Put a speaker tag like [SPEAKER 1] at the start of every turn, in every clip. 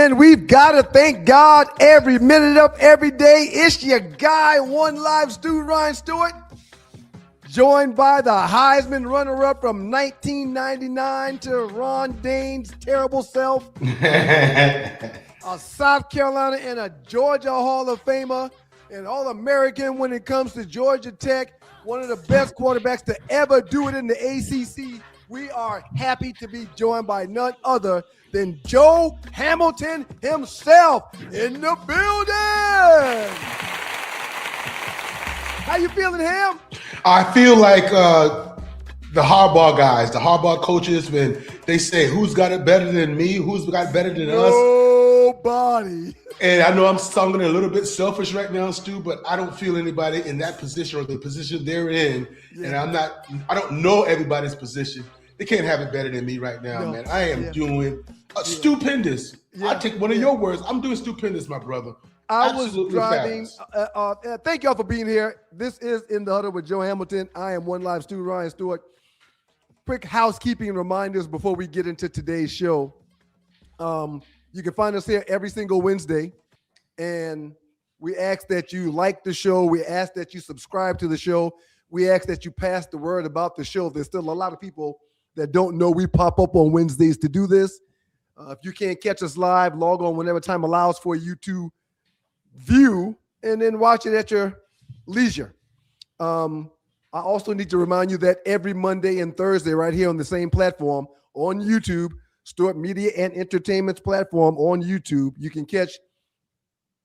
[SPEAKER 1] And we've got to thank God every minute of every day. It's your guy, One Live Stu, Ryan Stewart, joined by the Heisman runner-up from 1999 to Ron Dane's terrible self, a South Carolina and a Georgia Hall of Famer, an All-American when it comes to Georgia Tech, one of the best quarterbacks to ever do it in the ACC. We are happy to be joined by none other than Joe Hamilton himself in the building. How you feeling, Ham? I
[SPEAKER 2] feel like the Harbaugh guys, the Harbaugh coaches, when they say, who's got it better than me? Who's got it better than us?
[SPEAKER 1] Nobody.
[SPEAKER 2] And I know I'm sounding a little bit selfish right now, Stu, but I don't feel anybody in that position or the position they're in. Yeah. And I don't know everybody's position. They can't have it better than me right now, man. I am doing stupendous. I take one of your words. I'm doing stupendous, my brother.
[SPEAKER 1] I was driving. Thank y'all for being here. This is In the Huddle with Joe Hamilton. I am One Live Stu, Ryan Stewart. Quick housekeeping reminders before we get into today's show. You can find us here every single Wednesday, and we ask that you like the show. We ask that you subscribe to the show. We ask that you pass the word about the show. There's still a lot of people that don't know we pop up on Wednesdays to do this. If you can't catch us live, log on whenever time allows for you to view and then watch it at your leisure. I also need to remind you that every Monday and Thursday right here on the same platform on YouTube, Stewart Media and Entertainment's platform on YouTube, you can catch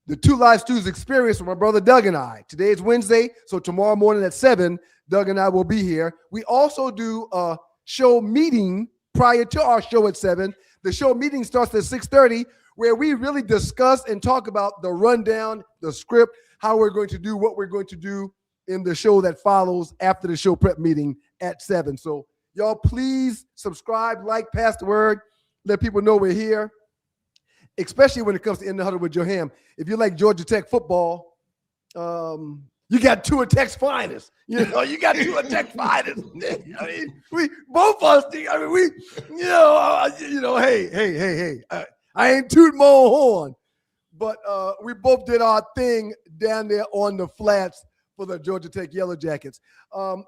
[SPEAKER 1] the Two Live Stews experience with my brother Doug and I. Today is Wednesday, so tomorrow morning at 7, Doug and I will be here. We also do a show meeting prior to our show at 7. The show meeting starts at 6:30, where we really discuss and talk about the rundown, the script, how we're going to do what we're going to do in the show that follows after the show prep meeting at 7. So y'all please subscribe, like, pass the word, let people know we're here, especially when it comes to In the Huddle with Joe Ham. If you like Georgia Tech football, you got two of Tech's finest. You got two of Tech's finest. I mean, we both of us. I mean, hey. I ain't tooting my own horn, but we both did our thing down there on the flats for the Georgia Tech Yellow Jackets.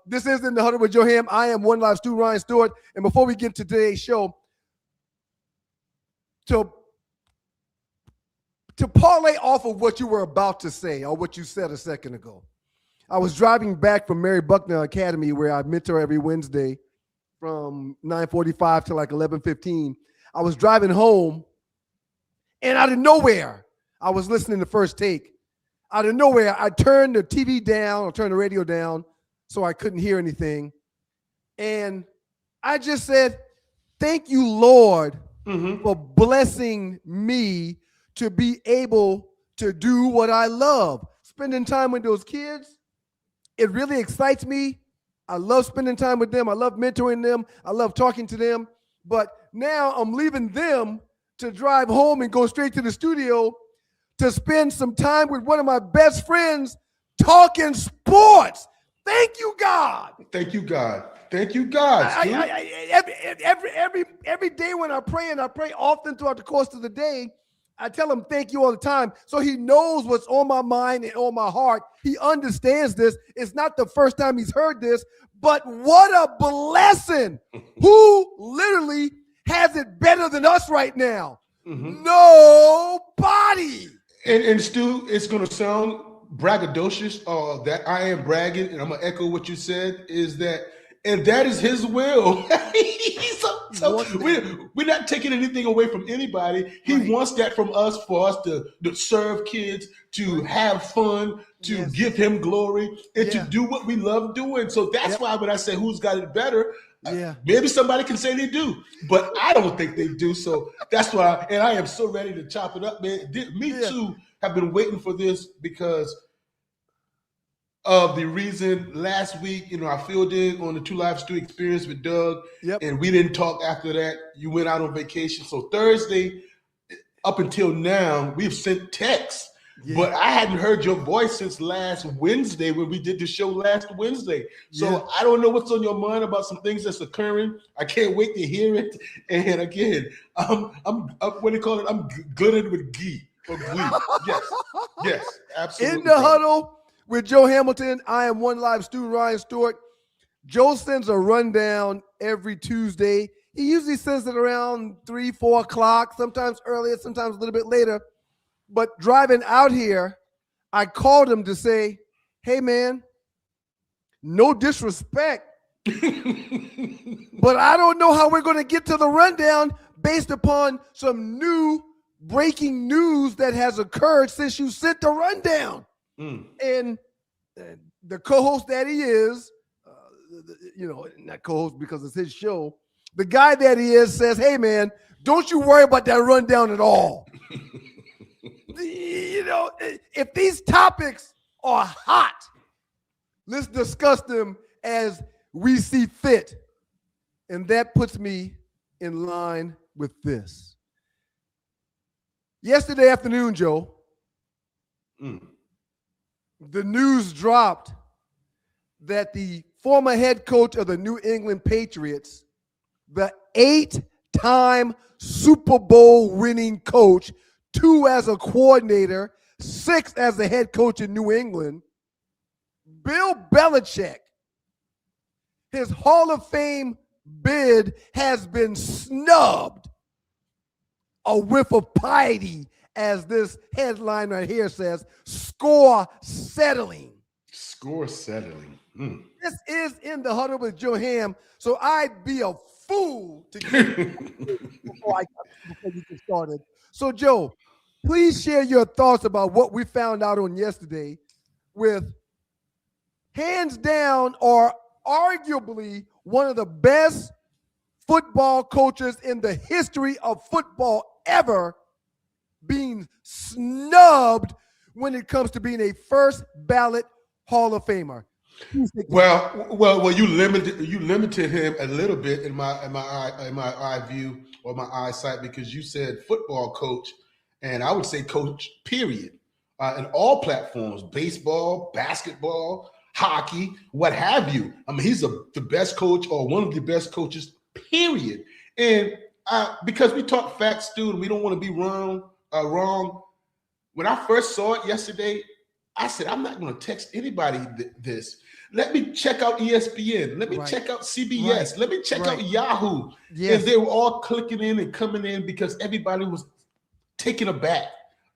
[SPEAKER 1] This is In the Huddle with Joe Ham. I am One Live Stu, Ryan Stewart. And before we get to today's show, to parlay off of what you were about to say or what you said a second ago, I was driving back from Mary Buckner Academy, where I mentor every Wednesday from 9:45 to like 11:15. I was driving home, and out of nowhere, I was listening to First Take. Out of nowhere, I turned the TV down or turned the radio down so I couldn't hear anything. And I just said, thank you, Lord, for blessing me to be able to do what I love. Spending time with those kids, it really excites me. I love spending time with them. I love mentoring them. I love talking to them. But now I'm leaving them to drive home and go straight to the studio to spend some time with one of my best friends talking sports. Thank you, God.
[SPEAKER 2] Thank you, God. Thank you, God.
[SPEAKER 1] Every day when I pray, and I pray often throughout the course of the day, I tell him thank you all the time. So he knows what's on my mind and on my heart. He understands this. It's not the first time he's heard this, but what a blessing. Who literally has it better than us right now? Nobody.
[SPEAKER 2] And Stu, it's going to sound braggadocious that I am bragging, and I'm going to echo what you said, is that, and that is his will. We're not taking anything away from anybody. He wants that from us, for us to serve kids, to have fun, to give him glory, and to do what we love doing. So that's why when I say who's got it better, maybe somebody can say they do, but I don't think they do. So that's why, and I am so ready to chop it up, man. Me too have been waiting for this because of the reason last week, I filled in on the Two Live Stew experience with Doug, and we didn't talk after that. You went out on vacation. So Thursday, up until now, we've sent texts. But I hadn't heard your voice since last Wednesday when we did the show last Wednesday. So I don't know what's on your mind about some things that's occurring. I can't wait to hear it. And again, I'm what do you call it? I'm glittered with ghee or glee. Yes, absolutely.
[SPEAKER 1] In the huddle with Joe Hamilton, I am One Live Stu Ryan Stewart. Joe sends a rundown every Tuesday. He usually sends it around 3, 4 o'clock, sometimes earlier, sometimes a little bit later. But driving out here, I called him to say, hey, man, no disrespect, but I don't know how we're going to get to the rundown based upon some new breaking news that has occurred since you sent the rundown. And the co-host that he is, not co-host because it's his show, the guy that he is says, hey, man, don't you worry about that rundown at all. If these topics are hot, let's discuss them as we see fit. And that puts me in line with this. Yesterday afternoon, Joe, the news dropped that the former head coach of the New England Patriots, the 8-time Super Bowl winning coach, 2 as a coordinator, 6 as the head coach in New England, Bill Belichick, his Hall of Fame bid has been snubbed. A whiff of piety, as this headline right here says, score settling.
[SPEAKER 2] Score settling.
[SPEAKER 1] This is In the Huddle with Joe Ham, so I'd be a fool to get before you get started. So, Joe, please share your thoughts about what we found out on yesterday with hands down or arguably one of the best football coaches in the history of football ever being snubbed when it comes to being a first ballot Hall of Famer.
[SPEAKER 2] Well, you limited him a little bit in my eye view or my eyesight because you said football coach, and I would say coach, period. In all platforms, baseball, basketball, hockey, what have you. I mean, he's the best coach or one of the best coaches, period. And because we talk facts, Stu, and we don't want to be wrong. When I first saw it yesterday, I said, I'm not going to text anybody this. Let me check out ESPN. Let me check out CBS. Let me check out Yahoo. Yes. And they were all clicking in and coming in because everybody was taken aback.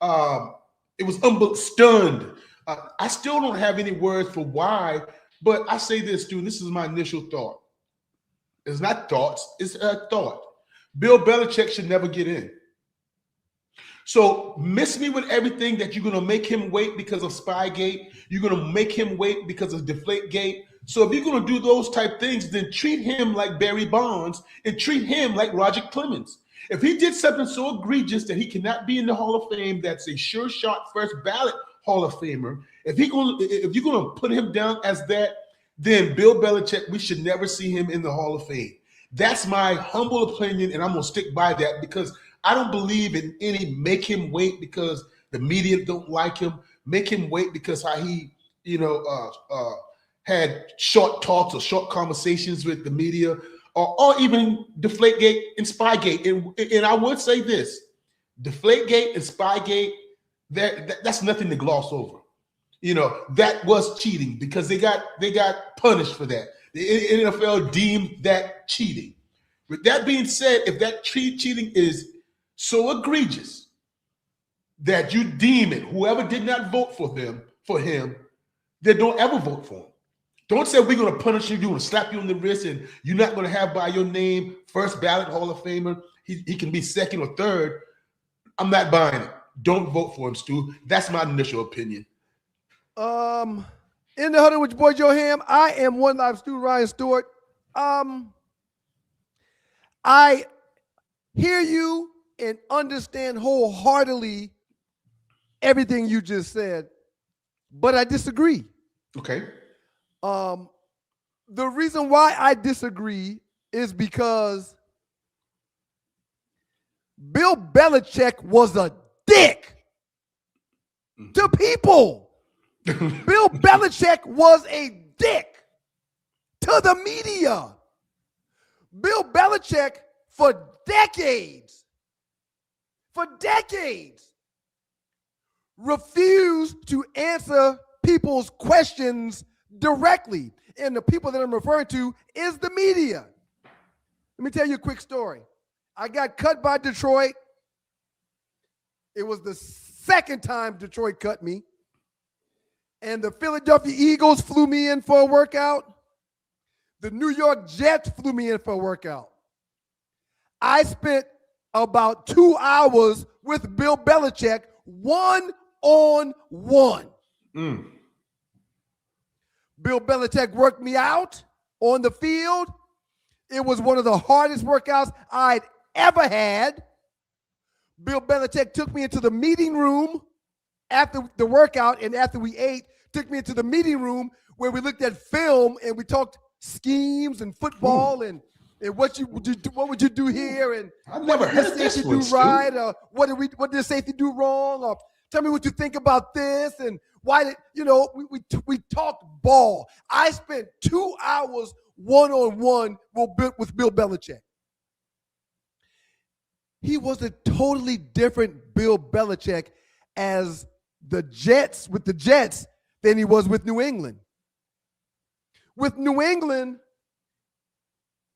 [SPEAKER 2] It was stunned. I still don't have any words for why, but I say this, Stu, this is my initial thought. It's not thoughts, it's a thought. Bill Belichick should never get in. So miss me with everything that you're going to make him wait because of Spygate. You're going to make him wait because of Deflategate. So if you're going to do those type things, then treat him like Barry Bonds and treat him like Roger Clemens. If he did something so egregious that he cannot be in the Hall of Fame, that's a sure shot first ballot Hall of Famer. If you're going to put him down as that, then Bill Belichick, we should never see him in the Hall of Fame. That's my humble opinion, and I'm going to stick by that because I don't believe in any make him wait because the media don't like him, make him wait because how he, had short talks or short conversations with the media or even Deflategate and Spygate. And I would say this, Deflategate and Spygate, that's nothing to gloss over. That was cheating because they got punished for that. The NFL deemed that cheating. With that being said, if that cheating is so egregious that you deem it, whoever did not vote for him, then don't ever vote for him. Don't say we're going to punish you, we're going to slap you on the wrist, and you're not going to have by your name first ballot Hall of Famer. He can be second or third. I'm not buying it. Don't vote for him, Stu. That's my initial opinion.
[SPEAKER 1] In the Huddle with your boy Joe Ham, I am One Live Stu Ryan Stewart. I hear you and understand wholeheartedly everything you just said, but I disagree.
[SPEAKER 2] Okay.
[SPEAKER 1] The reason why I disagree is because Bill Belichick was a dick. to people. Bill Belichick was a dick to the media. Bill Belichick, for decades, refused to answer people's questions directly. And the people that I'm referring to is the media. Let me tell you a quick story. I got cut by Detroit. It was the second time Detroit cut me. And the Philadelphia Eagles flew me in for a workout. The New York Jets flew me in for a workout. I spent about 2 hours with Bill Belichick, one-on-one. Bill Belichick worked me out on the field. It was one of the hardest workouts I'd ever had. Bill Belichick took me into the meeting room after the workout, and after we ate, took me into the meeting room where we looked at film and we talked schemes and football and what would you do here, and
[SPEAKER 2] I've never heard this
[SPEAKER 1] safety
[SPEAKER 2] one,
[SPEAKER 1] do right, or what did safety do wrong, or tell me what you think about this, and why did we talked ball. I spent 2 hours one-on-one with Bill Belichick. He was a totally different Bill Belichick with the Jets than he was with New England. With New England,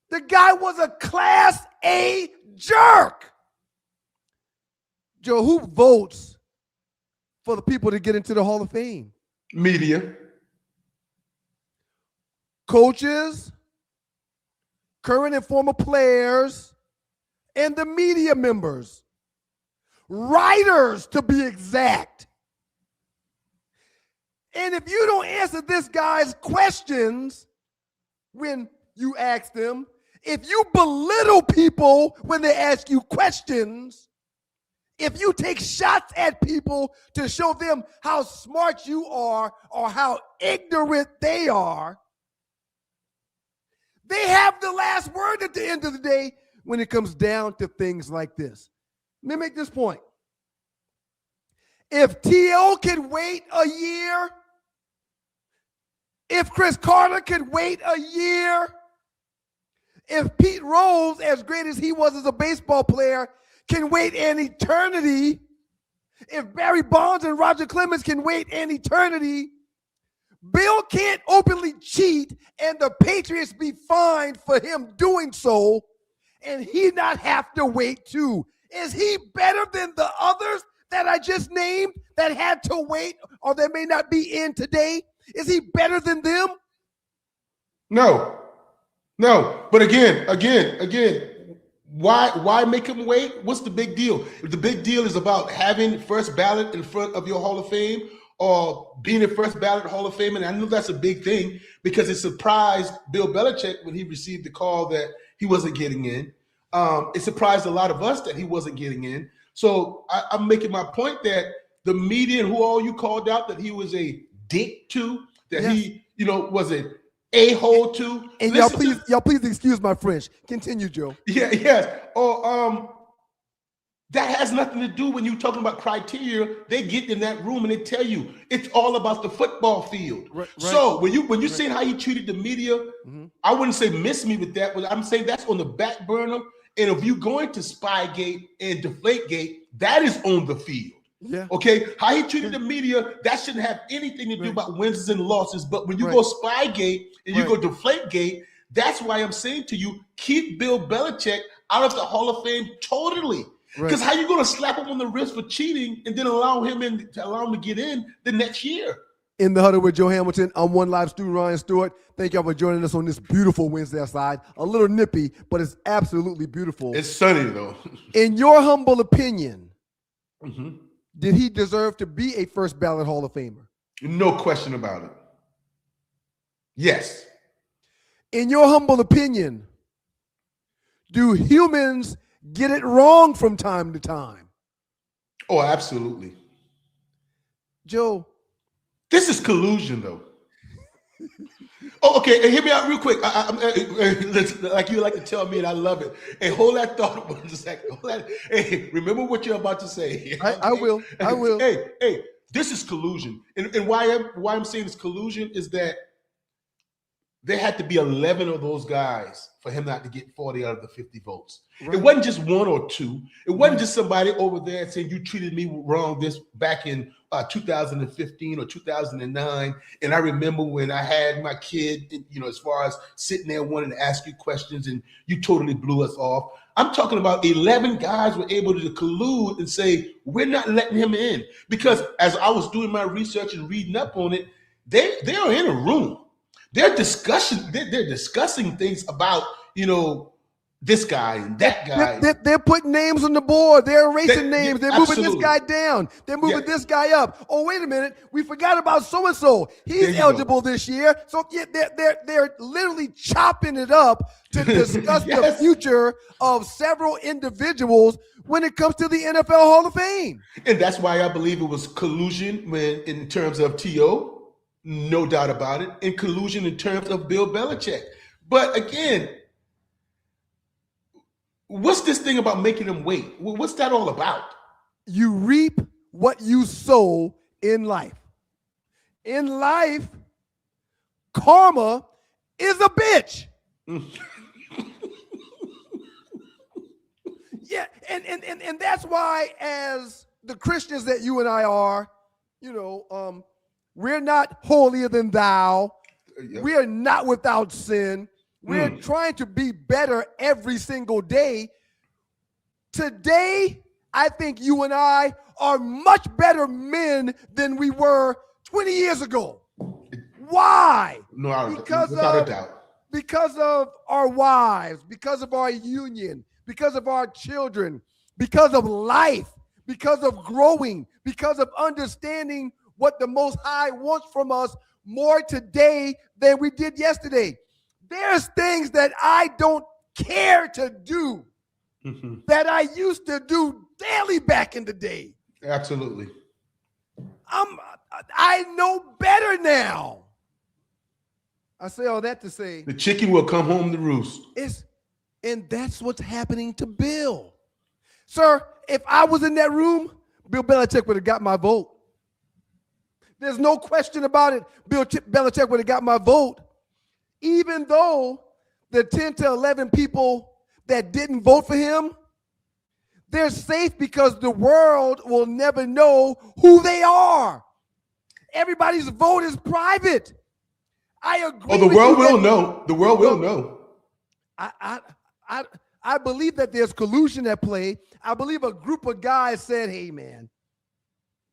[SPEAKER 1] the guy was a Class A jerk. Joe, who votes for the people to get into the Hall of Fame?
[SPEAKER 2] Media.
[SPEAKER 1] Coaches, current and former players, and the media members. Writers, to be exact. And if you don't answer this guy's questions when you ask them, if you belittle people when they ask you questions, if you take shots at people to show them how smart you are or how ignorant they are, they have the last word at the end of the day when it comes down to things like this. Let me make this point. If T.O. can wait a year, if Chris Carter could wait a year, if Pete Rose, as great as he was as a baseball player, can wait an eternity, if Barry Bonds and Roger Clemens can wait an eternity, Bill can't openly cheat and the Patriots be fined for him doing so, and he not have to wait too. Is he better than the others that I just named that had to wait or that may not be in today? Is he better than them?
[SPEAKER 2] No. But again, why make him wait? What's the big deal? If the big deal is about having first ballot in front of your Hall of Fame or being a first ballot Hall of Fame, and I know that's a big thing because it surprised Bill Belichick when he received the call that he wasn't getting in. It surprised a lot of us that he wasn't getting in. So I'm making my point that the media and who all you called out that he was a dick to, that he, was an a-hole to.
[SPEAKER 1] And y'all please excuse my French. Continue, Joe.
[SPEAKER 2] Yes. Or that has nothing to do when you're talking about criteria. They get in that room and they tell you it's all about the football field. Right. So when you saying how he treated the media, I wouldn't say miss me with that, but I'm saying that's on the back burner. And if you're going to Spygate and Deflategate, that is on the field. Yeah. Okay. How he treated the media, that shouldn't have anything to do about wins and losses. But when you go Spygate and you go Deflategate, that's why I'm saying to you, keep Bill Belichick out of the Hall of Fame totally. Because how you going to slap him on the wrist for cheating and then allow him to get in the next year?
[SPEAKER 1] In the Huddle with Joe Hamilton, I'm One Live Stu Ryan Stewart. Thank y'all for joining us on this beautiful Wednesday outside. A little nippy, but it's absolutely beautiful.
[SPEAKER 2] It's sunny, though.
[SPEAKER 1] In your humble opinion, did he deserve to be a first ballot Hall of Famer?
[SPEAKER 2] No question about it. Yes.
[SPEAKER 1] In your humble opinion, do humans get it wrong from time to time?
[SPEAKER 2] Oh, absolutely.
[SPEAKER 1] Joe.
[SPEAKER 2] This is collusion, though. Oh, okay. And hear me out real quick. Like you like to tell me, and I love it. Hey, hold that thought one second. Hey, remember what you're about to say.
[SPEAKER 1] I will.
[SPEAKER 2] Hey, This is collusion. And why I'm saying it's collusion is that there had to be 11 of those guys for him not to get 40 out of the 50 votes. Right. It wasn't just one or two. It wasn't just somebody over there saying you treated me wrong this back in 2015 or 2009. And I remember when I had my kid, as far as sitting there wanting to ask you questions and you totally blew us off. I'm talking about 11 guys were able to collude and say, we're not letting him in. Because as I was doing my research and reading up on it, they are in a room. They're discussing things about, this guy and that guy.
[SPEAKER 1] They're putting names on the board. They're erasing names. They're moving this guy down. They're moving this guy up. Oh, wait a minute. We forgot about so-and-so. He's eligible this year. So they're literally chopping it up to discuss the future of several individuals when it comes to the NFL Hall of Fame.
[SPEAKER 2] And that's why I believe it was collusion in terms of T.O., no doubt about it, and collusion in terms of Bill Belichick. But again, what's this thing about making them wait? What's that all about?
[SPEAKER 1] You reap what you sow in life. In life, karma is a bitch. Yeah, and that's why, as the Christians that you and I are, we're not holier than thou. Yep. We are not without sin. We're trying to be better every single day. Today, I think you and I are much better men than we were 20 years ago. Why?
[SPEAKER 2] Without a doubt.
[SPEAKER 1] Because of our wives, because of our union, because of our children, because of life, because of growing, because of understanding what the Most High wants from us more today than we did yesterday. There's things that I don't care to do that I used to do daily back in the day.
[SPEAKER 2] Absolutely.
[SPEAKER 1] I know better now. I say all that to say
[SPEAKER 2] the chicken will come home to roost.
[SPEAKER 1] And that's what's happening to Bill. Sir, if I was in that room, Bill Belichick would have got my vote. There's no question about it. Bill Belichick would have got my vote. Even though the 10 to 11 people that didn't vote for him, they're safe because the world will never know who they are. Everybody's vote is private. I agree.
[SPEAKER 2] Oh, the world will know. The world will know.
[SPEAKER 1] I believe that there's collusion at play. I believe a group of guys said, hey, man,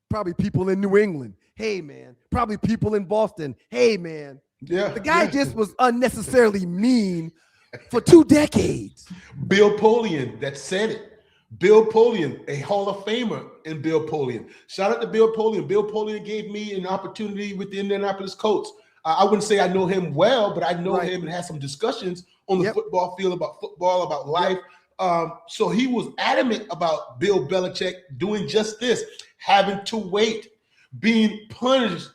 [SPEAKER 1] probably people in New England. Hey, man, probably people in Boston. Hey, man.
[SPEAKER 2] Yeah,
[SPEAKER 1] the guy just was unnecessarily mean for 2 decades.
[SPEAKER 2] Bill Polian, that said it. Bill Polian, a Hall of Famer in Bill Polian. Shout out to Bill Polian. Bill Polian gave me an opportunity with the Indianapolis Colts. I wouldn't say I know him well, but I know him and had some discussions on the football field about football, about life. So he was adamant about Bill Belichick doing just this, having to wait, being punished,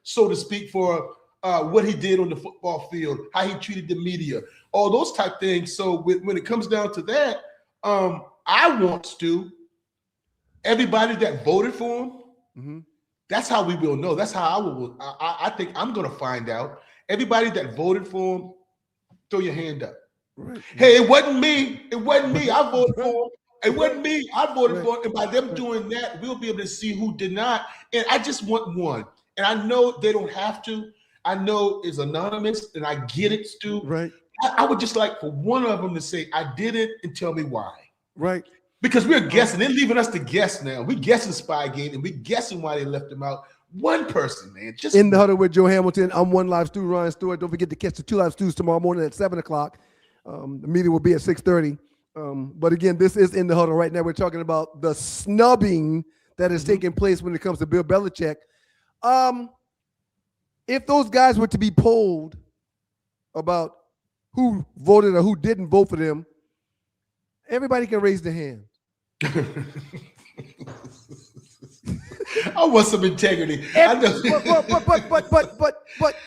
[SPEAKER 2] so to speak, for what he did on the football field, how he treated the media, all those type things. So when it comes down to that, I want to, everybody that voted for him, that's how we will know. That's how I think I'm going to find out. Everybody that voted for him, throw your hand up. Right. Hey, it wasn't me. It wasn't me. I voted for him. It wasn't me. I voted for him. And by them doing that, we'll be able to see who did not. And I just want one. And I know they don't have to. I know it's anonymous, and I get it, Stu.
[SPEAKER 1] Right.
[SPEAKER 2] I would just like for one of them to say, I did it, and tell me why.
[SPEAKER 1] Right.
[SPEAKER 2] Because we're guessing. They're leaving us to guess now. We're guessing Spygate, and we're guessing why they left him out. One person, man. Just
[SPEAKER 1] in the huddle with Joe Hamilton. I'm One Live Stu, Ryan Stewart. Don't forget to catch the 2 Live Stews tomorrow morning at 7 o'clock. The meeting will be at 6:30. But again, this is In the Huddle. Right now, we're talking about the snubbing that is taking place when it comes to Bill Belichick. If those guys were to be polled about who voted or who didn't vote for them, everybody can raise their hand.
[SPEAKER 2] I want some integrity.
[SPEAKER 1] But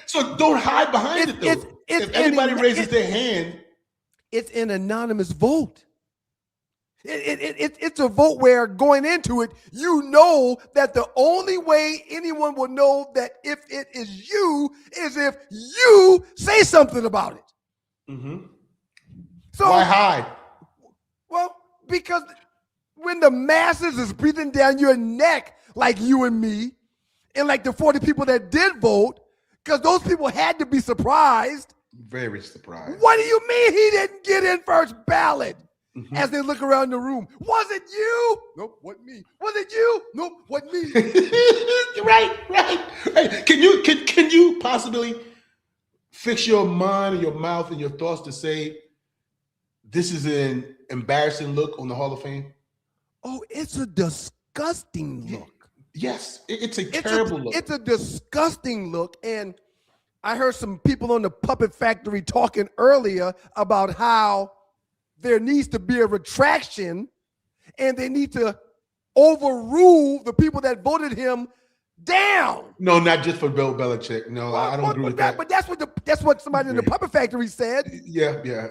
[SPEAKER 2] so don't hide behind it though. If anybody raises their hand,
[SPEAKER 1] it's an anonymous vote. It's a vote where going into it, you know that the only way anyone will know that if it is you is if you say something about it.
[SPEAKER 2] Mm-hmm.
[SPEAKER 1] So
[SPEAKER 2] why hide?
[SPEAKER 1] Well, because when the masses is breathing down your neck like you and me, and like the 40 people that did vote, because those people had to be surprised.
[SPEAKER 2] Very surprised.
[SPEAKER 1] What do you mean he didn't get in first ballot? Mm-hmm. As they look around the room, was it you? Nope, wasn't me. Was it you? Nope, wasn't me.
[SPEAKER 2] right. Can you possibly fix your mind and your mouth and your thoughts to say this is an embarrassing look on the Hall of Fame?
[SPEAKER 1] Oh, it's a disgusting look.
[SPEAKER 2] Yes, it's a terrible look.
[SPEAKER 1] It's a disgusting look, and I heard some people on the Puppet Factory talking earlier about how there needs to be a retraction and they need to overrule the people that voted him down.
[SPEAKER 2] No, not just for Bill Belichick. No, I don't agree with that.
[SPEAKER 1] But that's what somebody in the Puppet Factory said.
[SPEAKER 2] Yeah.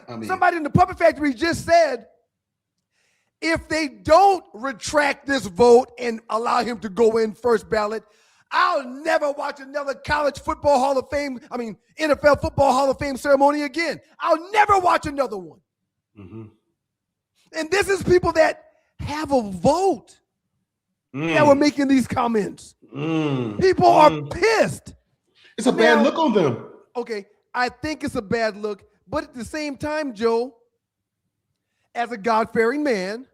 [SPEAKER 2] I mean,
[SPEAKER 1] somebody in the Puppet Factory just said, if they don't retract this vote and allow him to go in first ballot, I'll never watch another college football Hall of Fame, NFL football Hall of Fame ceremony again. I'll never watch another one. Mm-hmm. And this is people that have a vote that were making these comments. People are pissed.
[SPEAKER 2] It's a bad look on them.
[SPEAKER 1] Okay, I think it's a bad look, but at the same time, Joe, as a God-fearing man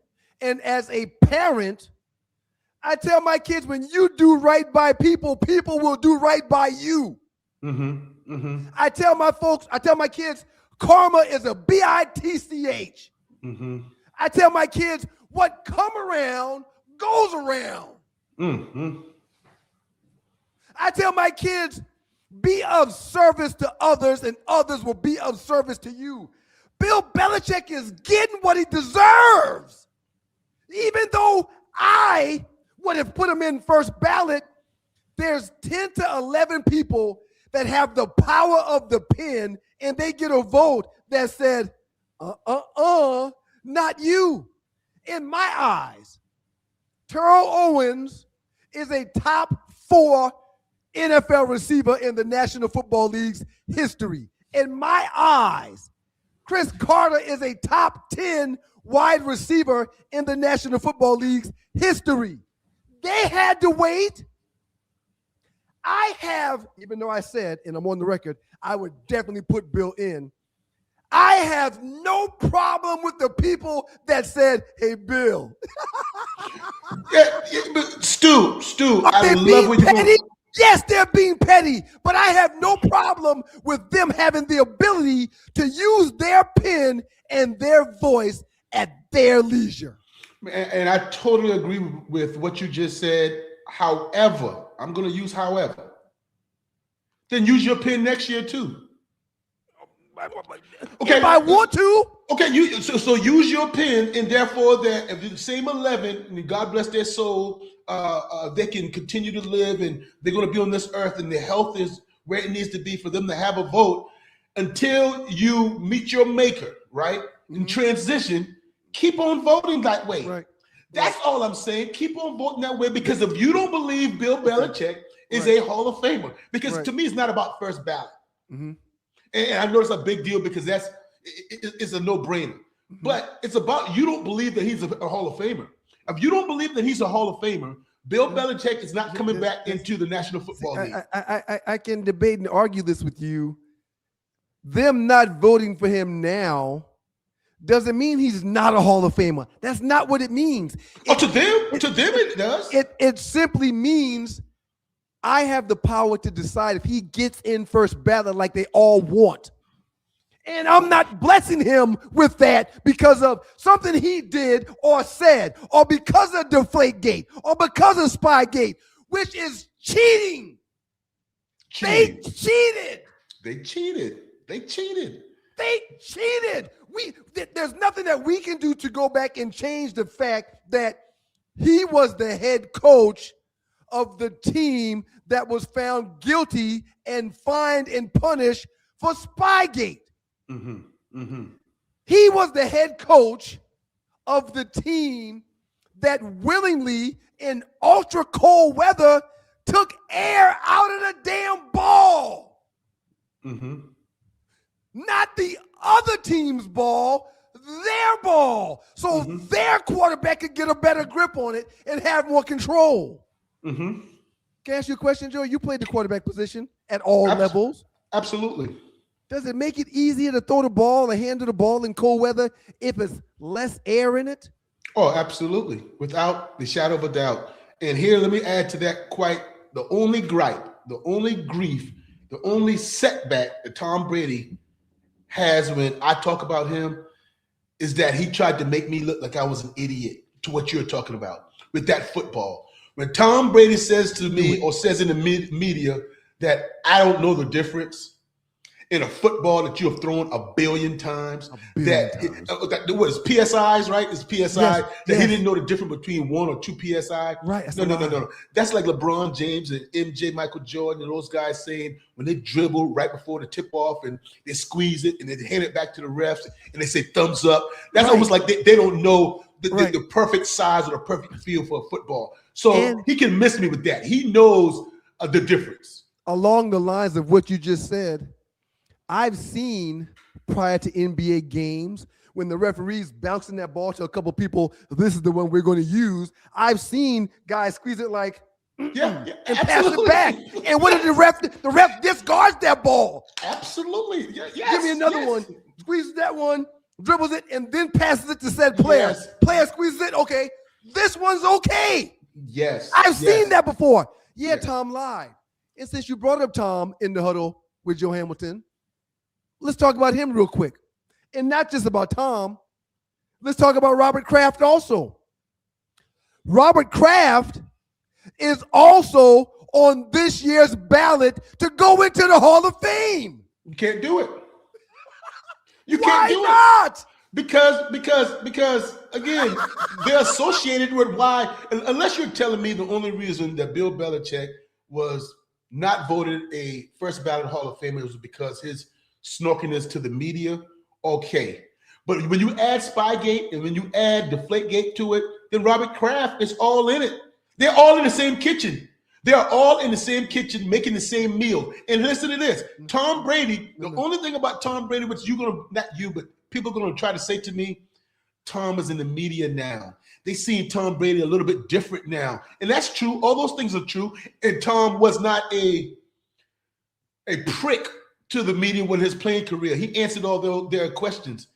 [SPEAKER 1] and as a parent, I tell my kids, when you do right by people, people will do right by you. Mm-hmm. Mm-hmm. I tell my kids, karma is a bitch. Mm-hmm. I tell my kids, what come around goes around. Mm-hmm. I tell my kids, be of service to others and others will be of service to you. Bill Belichick is getting what he deserves. Even though I would have put him in first ballot, there's 10 to 11 people that have the power of the pen and they get a vote that said, not you. In my eyes, Terrell Owens is a top 4 NFL receiver in the National Football League's history. In my eyes, Chris Carter is a top 10 wide receiver in the National Football League's history. They had to wait. Even though I said, and I'm on the record, I would definitely put Bill in. I have no problem with the people that said, hey, Bill.
[SPEAKER 2] But Stu, I love what you're doing.
[SPEAKER 1] Yes, they're being petty, but I have no problem with them having the ability to use their pen and their voice at their leisure.
[SPEAKER 2] And I totally agree with what you just said. However, I'm going to use however. Then use your pen next year too.
[SPEAKER 1] Okay, if I want to.
[SPEAKER 2] Okay, so use your pen, and therefore that if the same 11, and God bless their soul, they can continue to live, and they're going to be on this earth, and their health is where it needs to be for them to have a vote until you meet your maker, right? In transition, keep on voting that way. Right. That's all I'm saying. Keep on voting that way, because if you don't believe Bill Belichick is a Hall of Famer, because to me it's not about first ballot. Mm-hmm. And I know it's a big deal because it's a no-brainer. Mm-hmm. But it's about you don't believe that he's a Hall of Famer. If you don't believe that he's a Hall of Famer, Bill Belichick is not coming back into the National Football League.
[SPEAKER 1] I can debate and argue this with you. Them not voting for him now doesn't mean he's not a Hall of Famer. That's not what it means.
[SPEAKER 2] To them it does.
[SPEAKER 1] It simply means I have the power to decide if he gets in first ballot like they all want. And I'm not blessing him with that because of something he did or said, or because of Deflategate, or because of Spygate, which is cheating. They cheated. There's nothing that we can do to go back and change the fact that he was the head coach of the team that was found guilty and fined and punished for Spygate. Mm-hmm. Mm-hmm. He was the head coach of the team that willingly in ultra cold weather took air out of the damn ball.
[SPEAKER 2] Mm-hmm.
[SPEAKER 1] Not the other team's ball, their ball. So their quarterback could get a better grip on it and have more control.
[SPEAKER 2] Mm-hmm.
[SPEAKER 1] Can I ask you a question, Joe? You played the quarterback position at all levels.
[SPEAKER 2] Absolutely.
[SPEAKER 1] Does it make it easier to throw the ball or handle the ball in cold weather if it's less air in it?
[SPEAKER 2] Oh, absolutely. Without the shadow of a doubt. And here, let me add to that the only gripe, the only grief, the only setback that Tom Brady has when I talk about him is that he tried to make me look like I was an idiot to what you're talking about with that football. When Tom Brady says to me or says in the media that I don't know the difference in a football that you have thrown a billion times, that what is PSIs, right? It's PSI that he didn't know the difference between 1 or 2 PSI.
[SPEAKER 1] Right.
[SPEAKER 2] No. That's like LeBron James and MJ, Michael Jordan, and those guys saying when they dribble right before the tip off and they squeeze it and they hand it back to the refs and they say thumbs up. That's almost like they don't know the perfect size or the perfect feel for a football. So he can miss me with that. He knows the difference.
[SPEAKER 1] Along the lines of what you just said, I've seen prior to NBA games when the referees bouncing that ball to a couple people, this is the one we're going to use. I've seen guys squeeze it like and pass it back. And what did the ref? The ref discards that ball.
[SPEAKER 2] Absolutely. Yes,
[SPEAKER 1] Give me another one. Squeezes that one, dribbles it, and then passes it to said player.
[SPEAKER 2] Yes.
[SPEAKER 1] Player squeezes it. Okay, this one's okay.
[SPEAKER 2] Yes.
[SPEAKER 1] I've seen that before. Yeah, Tom lied. And since you brought up Tom in the huddle with Joe Hamilton, let's talk about him real quick. And not just about Tom. Let's talk about Robert Kraft also. Robert Kraft is also on this year's ballot to go into the Hall of Fame.
[SPEAKER 2] You can't do it. You
[SPEAKER 1] Why
[SPEAKER 2] can't do
[SPEAKER 1] not?
[SPEAKER 2] it. Because again, they're associated with why, unless you're telling me the only reason that Bill Belichick was not voted a first ballot Hall of Famer was because his snorkiness to the media, okay. But when you add Spygate and when you add Deflategate to it, then Robert Kraft is all in it. They're all in the same kitchen. They are all in the same kitchen making the same meal. And listen to this. Tom Brady, the only thing about Tom Brady, which not you, but people are going to try to say to me, Tom is in the media now. They see Tom Brady a little bit different now. And that's true. All those things are true. And Tom was not a prick to the media with his playing career. He answered all their questions.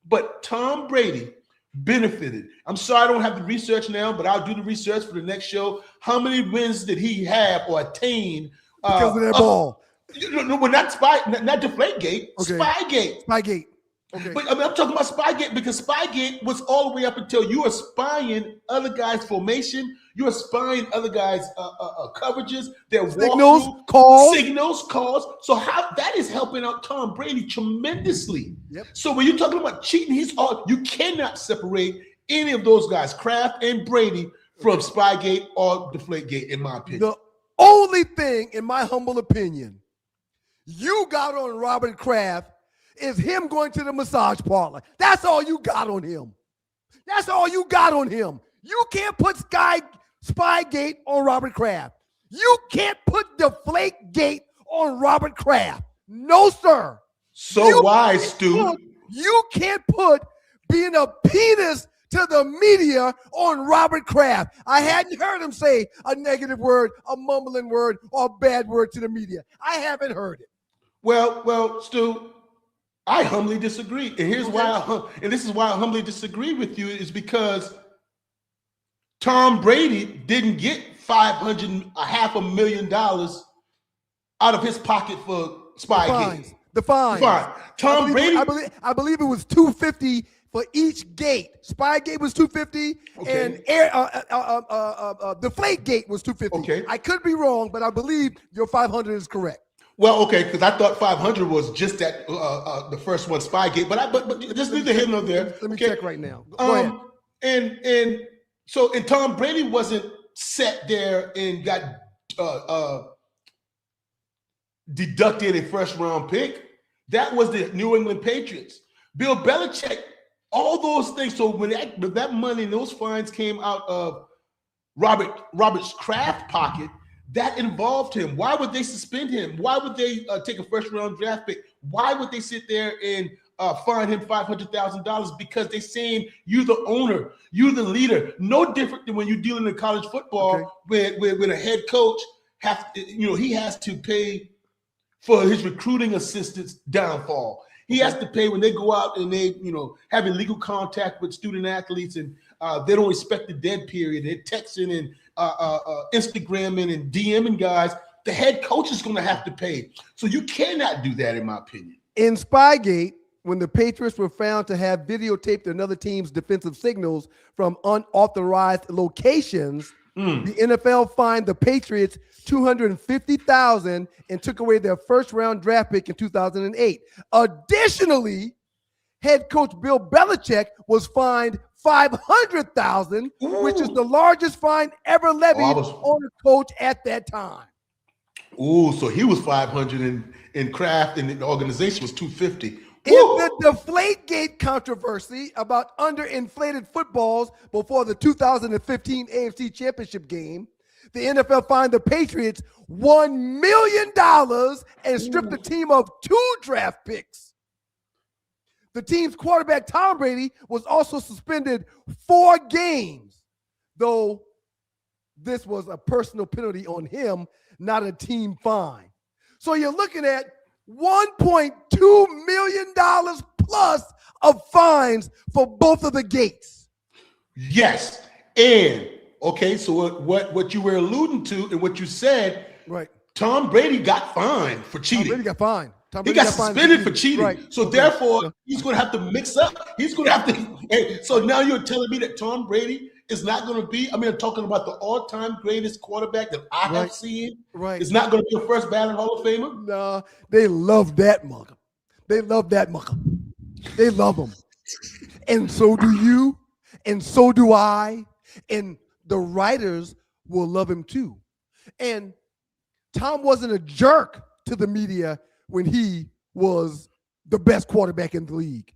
[SPEAKER 2] But Tom Brady benefited. I'm sorry I don't have the research now, but I'll do the research for the next show. How many wins did he have or attain?
[SPEAKER 1] Because of that ball.
[SPEAKER 2] No, not Deflategate. Okay. Spygate.
[SPEAKER 1] Spygate. Okay.
[SPEAKER 2] But I'm talking about Spygate because Spygate was all the way up until you are spying other guys' formation. You are spying other guys' coverages, their
[SPEAKER 1] signals,
[SPEAKER 2] calls. So how that is helping out Tom Brady tremendously.
[SPEAKER 1] Yep.
[SPEAKER 2] So when you're talking about cheating, you cannot separate any of those guys, Kraft and Brady, from Spygate or Deflategate, in my opinion.
[SPEAKER 1] The only thing, in my humble opinion, you got on Robert Kraft is him going to the massage parlor. That's all you got on him. That's all you got on him. You can't put Spygate on Robert Kraft. You can't put Deflategate on Robert Kraft. No, sir.
[SPEAKER 2] So why, Stu?
[SPEAKER 1] You can't put being a penis to the media on Robert Kraft. I hadn't heard him say a negative word, a mumbling word, or a bad word to the media. I haven't heard it.
[SPEAKER 2] Well, Stu, I humbly disagree. And here's why this is why I humbly disagree with you is because Tom Brady didn't get $500,000 out of his pocket for Spygate.
[SPEAKER 1] The fines.
[SPEAKER 2] Tom Brady.
[SPEAKER 1] I believe it was $250 for each gate. Spygate was $250, and Deflategate was $250.
[SPEAKER 2] Okay.
[SPEAKER 1] I could be wrong, but I believe your $500 is correct.
[SPEAKER 2] Well, okay, because I thought 500 was just that the first one, Spygate. But just leave the hidden on there.
[SPEAKER 1] Let me check right now. Go ahead.
[SPEAKER 2] And Tom Brady wasn't sat there and got deducted a first round pick. That was the New England Patriots. Bill Belichick All those things. So when that money and those fines came out of Robert's Kraft pocket, that involved him. Why would they suspend him? Why would they take a first-round draft pick? Why would they sit there and fine him $500,000? Because they're saying you're the owner, you're the leader. No different than when you're dealing in college football, when a head coach he has to pay for his recruiting assistant's downfall. He has to pay when they go out and they, have illegal contact with student athletes and they don't respect the dead period. They're texting and Instagramming and DMing guys. The head coach is going to have to pay. So you cannot do that, in my opinion.
[SPEAKER 1] In Spygate, when the Patriots were found to have videotaped another team's defensive signals from unauthorized locations, the NFL fined the Patriots $250,000 and took away their first-round draft pick in 2008. Additionally, head coach Bill Belichick was fined $500,000, which is the largest fine ever levied on a coach at that time.
[SPEAKER 2] Ooh, so he was $500 in Kraft, and the organization was $250.
[SPEAKER 1] In the Deflategate controversy about underinflated footballs before the 2015 AFC Championship game, the NFL fined the Patriots $1 million and stripped the team of 2 draft picks. The team's quarterback, Tom Brady, was also suspended 4 games, though this was a personal penalty on him, not a team fine. So you're looking at $1.2 million plus of fines for both of the gates.
[SPEAKER 2] Yes. And, okay, so what you were alluding to and what you said,
[SPEAKER 1] right?
[SPEAKER 2] Tom Brady got fined for cheating.
[SPEAKER 1] Tom Brady got fined.
[SPEAKER 2] He got suspended for cheating. Right. So therefore, he's going to have to mix up. He's going to have to. So now you're telling me that Tom Brady is not going to be, I'm talking about the all-time greatest quarterback that I have seen.
[SPEAKER 1] Right.
[SPEAKER 2] Is not going to be a first ballot Hall of Famer?
[SPEAKER 1] No, they love that mugger. They love that mugger. They love him. And so do you. And so do I. And the writers will love him too. And Tom wasn't a jerk to the media when he was the best quarterback in the league.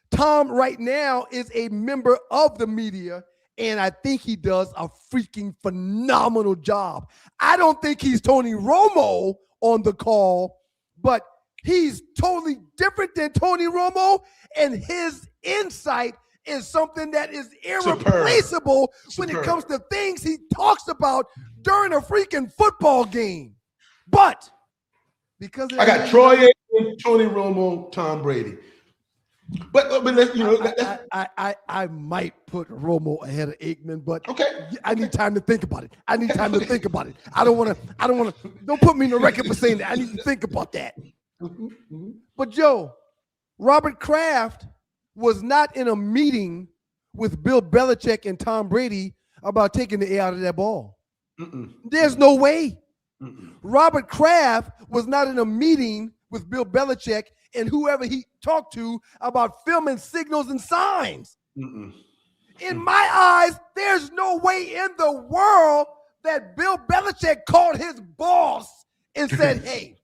[SPEAKER 1] Tom right now is a member of the media, and I think he does a freaking phenomenal job. I don't think he's Tony Romo on the call, but he's totally different than Tony Romo, and his insight is something that is irreplaceable when it comes to things he talks about during a freaking football game. But because
[SPEAKER 2] I got Troy Aikman, Tony Romo, Tom Brady. But
[SPEAKER 1] I might put Romo ahead of Aikman, but
[SPEAKER 2] okay.
[SPEAKER 1] I need time to think about it. I don't want to. Don't put me in the record for saying that. I need to think about that. But Joe, Robert Kraft was not in a meeting with Bill Belichick and Tom Brady about taking the air out of that ball. There's no way. Robert Kraft was not in a meeting with Bill Belichick and whoever he talked to about filming signals and signs. In my eyes, there's no way in the world that Bill Belichick called his boss and said, hey,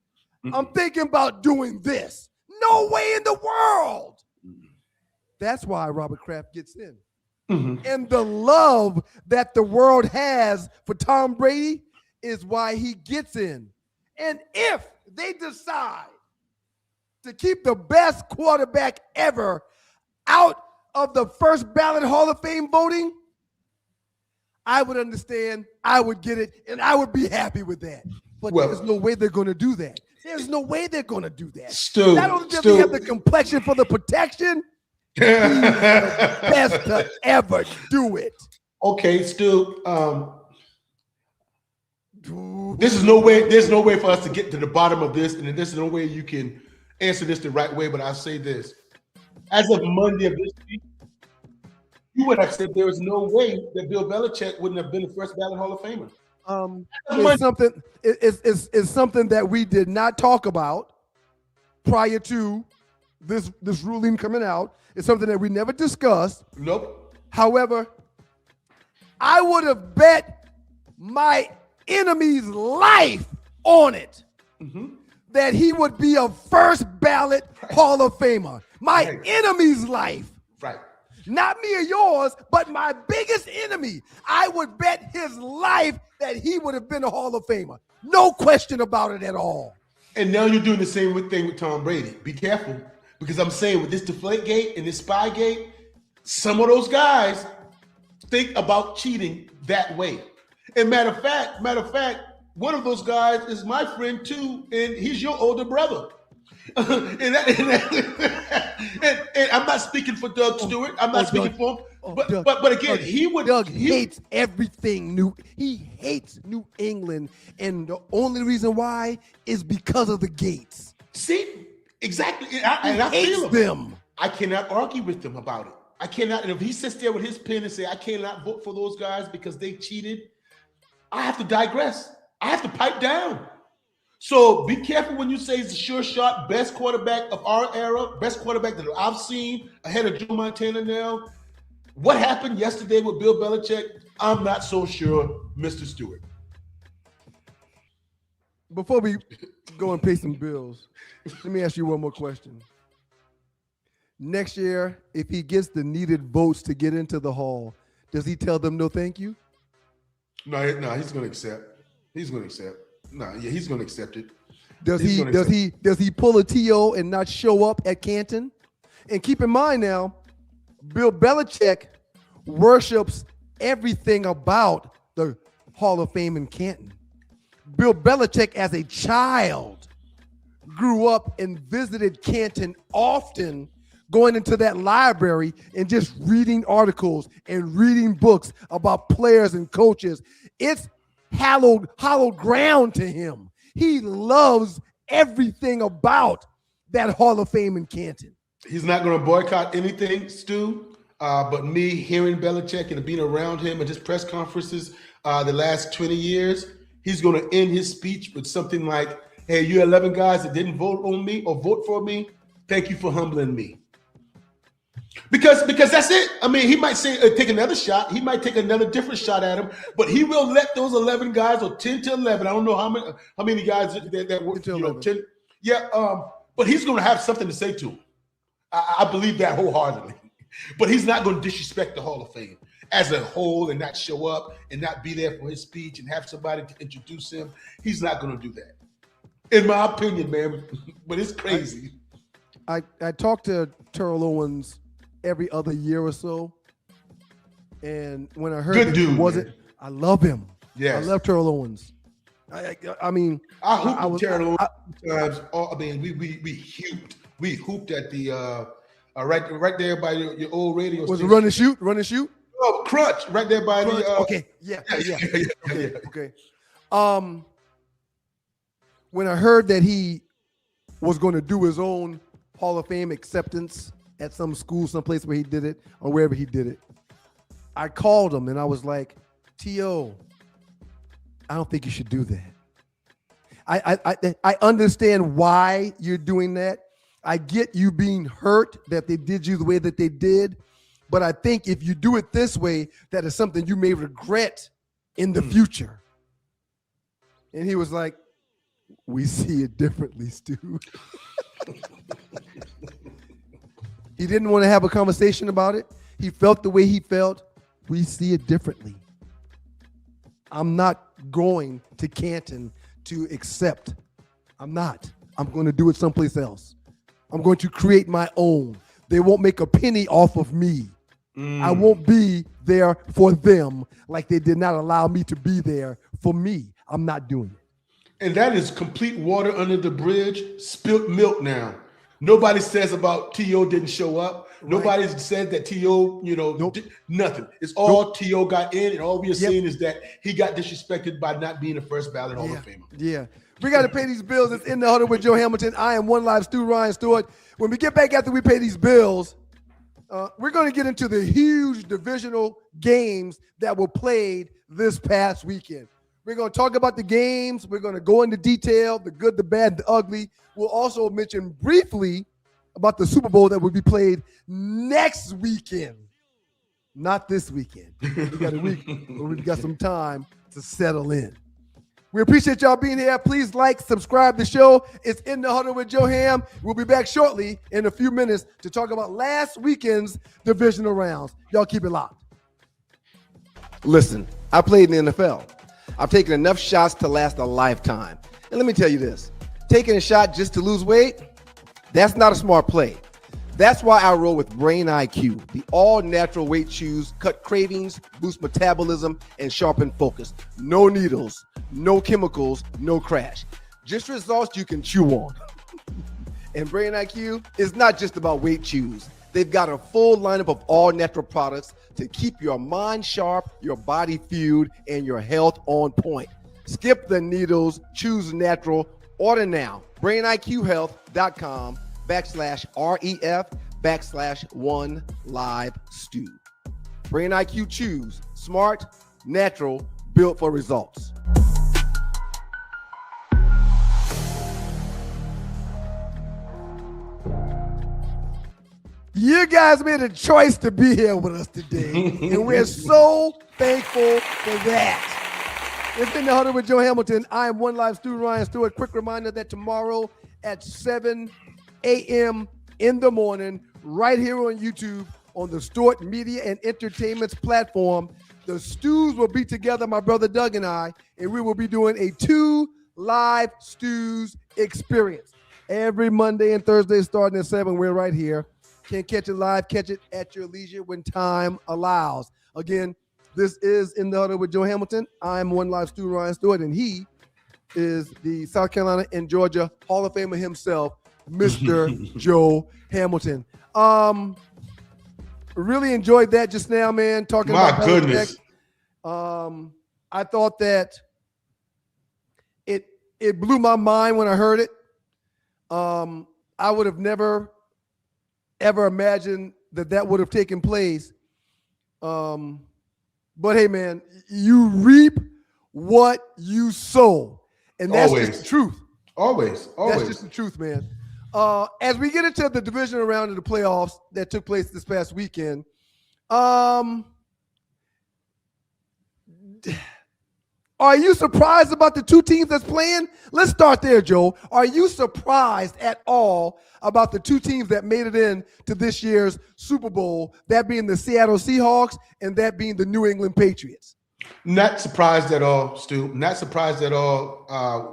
[SPEAKER 1] I'm thinking about doing this. No way in the world. That's why Robert Kraft gets in. And the love that the world has for Tom Brady is why he gets in. And if they decide to keep the best quarterback ever out of the first ballot Hall of Fame voting, I would understand, I would get it, and I would be happy with that. But there's no way they're going to do that. There's no way they're going to do that. Not only does he have the complexion for the protection, he's the best to ever do it.
[SPEAKER 2] Okay, Stu. There's no way for us to get to the bottom of this, and there's no way you can answer this the right way, but I'll say this. As of Monday of this week, you would have said there was no way that Bill Belichick wouldn't have been the first ballot Hall of Famer.
[SPEAKER 1] It's something that we did not talk about prior to this ruling coming out. It's something that we never discussed.
[SPEAKER 2] Nope.
[SPEAKER 1] However, I would have bet my enemy's life on it that he would be a first ballot Hall of Famer. My enemy's life
[SPEAKER 2] Right.
[SPEAKER 1] Not me or yours, but my biggest enemy. I would bet his life that he would have been a Hall of Famer. No question about it at all.
[SPEAKER 2] And now you're doing the same thing with Tom Brady. Be careful, because I'm saying with this Deflategate and this Spygate, some of those guys think about cheating that way. And matter of fact, one of those guys is my friend too, and he's your older brother. and I'm not speaking for Doug Stewart. I'm not speaking for him. But again,
[SPEAKER 1] Doug hates everything he hates New England, and the only reason why is because of the Gates.
[SPEAKER 2] See, exactly.
[SPEAKER 1] And I feel them.
[SPEAKER 2] I cannot argue with him about it. I cannot. And if he sits there with his pen and say, I cannot vote for those guys because they cheated, I have to digress. I have to pipe down. So be careful when you say he's a sure shot, best quarterback of our era, best quarterback that I've seen ahead of Joe Montana now. What happened yesterday with Bill Belichick, I'm not so sure, Mr. Stewart.
[SPEAKER 1] Before we go and pay some bills, let me ask you one more question. Next year, if he gets the needed votes to get into the hall, does he tell them no thank you?
[SPEAKER 2] No, he's going to accept. He's going to accept. He's going to accept it.
[SPEAKER 1] Does he pull a TO and not show up at Canton? And keep in mind now, Bill Belichick worships everything about the Hall of Fame in Canton. Bill Belichick, as a child, grew up and visited Canton often, going into that library and just reading articles and reading books about players and coaches. It's hallowed ground to him. He loves everything about that Hall of Fame in Canton.
[SPEAKER 2] He's not going to boycott anything, Stu, but me hearing Belichick and being around him at his press conferences the last 20 years, he's going to end his speech with something like, hey, you 11 guys that didn't vote on me or vote for me, thank you for humbling me. Because that's it. I mean, he might say take another shot. He might take another different shot at him, but he will let those 11 guys, or 10 to 11. I don't know how many guys that were 10. Yeah, but he's going to have something to say to him. I believe that wholeheartedly. But he's not going to disrespect the Hall of Fame as a whole and not show up and not be there for his speech and have somebody to introduce him. He's not going to do that, in my opinion, man. But it's crazy.
[SPEAKER 1] I talked to Terrell Owens every other year or so, and when I heard I love him.
[SPEAKER 2] Yes.
[SPEAKER 1] I love Terrell Owens. I mean,
[SPEAKER 2] I hooped Terrell Owens times. We hooped at the right there by your old radio
[SPEAKER 1] was
[SPEAKER 2] station.
[SPEAKER 1] It run and shoot?
[SPEAKER 2] Oh, Crunch, right there by
[SPEAKER 1] Crunch.
[SPEAKER 2] the
[SPEAKER 1] Okay. Okay. When I heard that he was going to do his own Hall of Fame acceptance at some school, someplace where he did it, or wherever he did it, I called him and I was like, T.O., I don't think you should do that. I understand why you're doing that. I get you being hurt that they did you the way that they did, but I think if you do it this way, that is something you may regret in the future. And he was like, we see it differently, Stu. He didn't want to have a conversation about it. He felt the way he felt. We see it differently. I'm not going to Canton to accept. I'm not. I'm going to do it someplace else. I'm going to create my own. They won't make a penny off of me. I won't be there for them like they did not allow me to be there for me. I'm not doing it.
[SPEAKER 2] And that is complete water under the bridge, spilt milk now. Nobody says about T.O. didn't show up. Right. Nobody said that T.O., did nothing. It's all T.O. got in, and all we are seeing is that he got disrespected by not being a first ballot Hall of Famer.
[SPEAKER 1] Yeah. We got to pay these bills. It's In the Huddle with Joe Hamilton. I am One Live Stu Ryan Stewart. When we get back after we pay these bills, we're going to get into the huge divisional games that were played this past weekend. We're going to talk about the games. We're going to go into detail, the good, the bad, the ugly. We'll also mention briefly about the Super Bowl that will be played next weekend, not this weekend. We got a week where we've got some time to settle in. We appreciate y'all being here. Please like, subscribe to the show. It's In the Huddle with Joe Ham. We'll be back shortly in a few minutes to talk about last weekend's divisional rounds. Y'all keep it locked. Listen, I played in the NFL. I've taken enough shots to last a lifetime. And let me tell you this, taking a shot just to lose weight, that's not a smart play. That's why I roll with Brain IQ. The all-natural weight chews cut cravings, boost metabolism, and sharpen focus. No needles, no chemicals, no crash. Just results you can chew on. And Brain IQ is not just about weight chews. They've got a full lineup of all-natural products to keep your mind sharp, your body fueled, and your health on point. Skip the needles, choose natural. Order now. BrainIQHealth.com/REF/1LiveStew. Brain IQ Chews. Smart, natural, built for results. You guys made a choice to be here with us today, and we're so thankful for that. It's been the Huddle with Joe Hamilton. I am One Live Stu Ryan Stewart. Quick reminder that tomorrow at 7 a.m. in the morning, right here on YouTube, on the Stewart Media and Entertainment's platform, the Stews will be together, my brother Doug and I, and we will be doing a 2 live Stews experience. Every Monday and Thursday starting at 7, we're right here. Can't catch it live, catch it at your leisure when time allows. Again, this is In the Huddle with Joe Hamilton. I'm One Live Stu Ryan Stewart, and he is the South Carolina and Georgia Hall of Famer himself, Mr. Joe Hamilton. Really enjoyed that just now, man. Talking about
[SPEAKER 2] goodness.
[SPEAKER 1] I thought that it blew my mind when I heard it. I would have never ever imagined that would have taken place. But hey, man, you reap what you sow. And that's just the truth.
[SPEAKER 2] Always.
[SPEAKER 1] That's just the truth, man. As we get into the divisional round of the playoffs that took place this past weekend, are you surprised about the two teams that's playing? Let's start there, Joe. Are you surprised at all about the two teams that made it in to this year's Super Bowl, that being the Seattle Seahawks and that being the New England Patriots?
[SPEAKER 2] Not surprised at all, Stu. Not surprised at all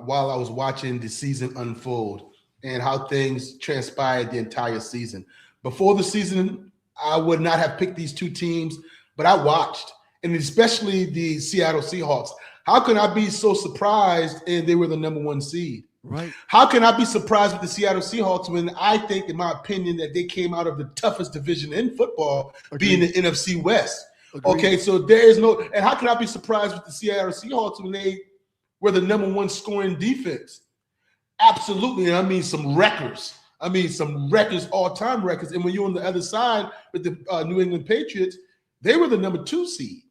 [SPEAKER 2] while I was watching the season unfold and how things transpired the entire season. Before the season, I would not have picked these two teams, but I watched, and especially the Seattle Seahawks. How can I be so surprised and they were the number 1 seed?
[SPEAKER 1] Right.
[SPEAKER 2] How can I be surprised with the Seattle Seahawks when I think, in my opinion, that they came out of the toughest division in football, being the NFC West? Agreed. Okay, so there is no – and how can I be surprised with the Seattle Seahawks when they were the number 1 scoring defense? Absolutely. I mean, some records. All-time records. And when you're on the other side with the New England Patriots, they were the number 2 seed.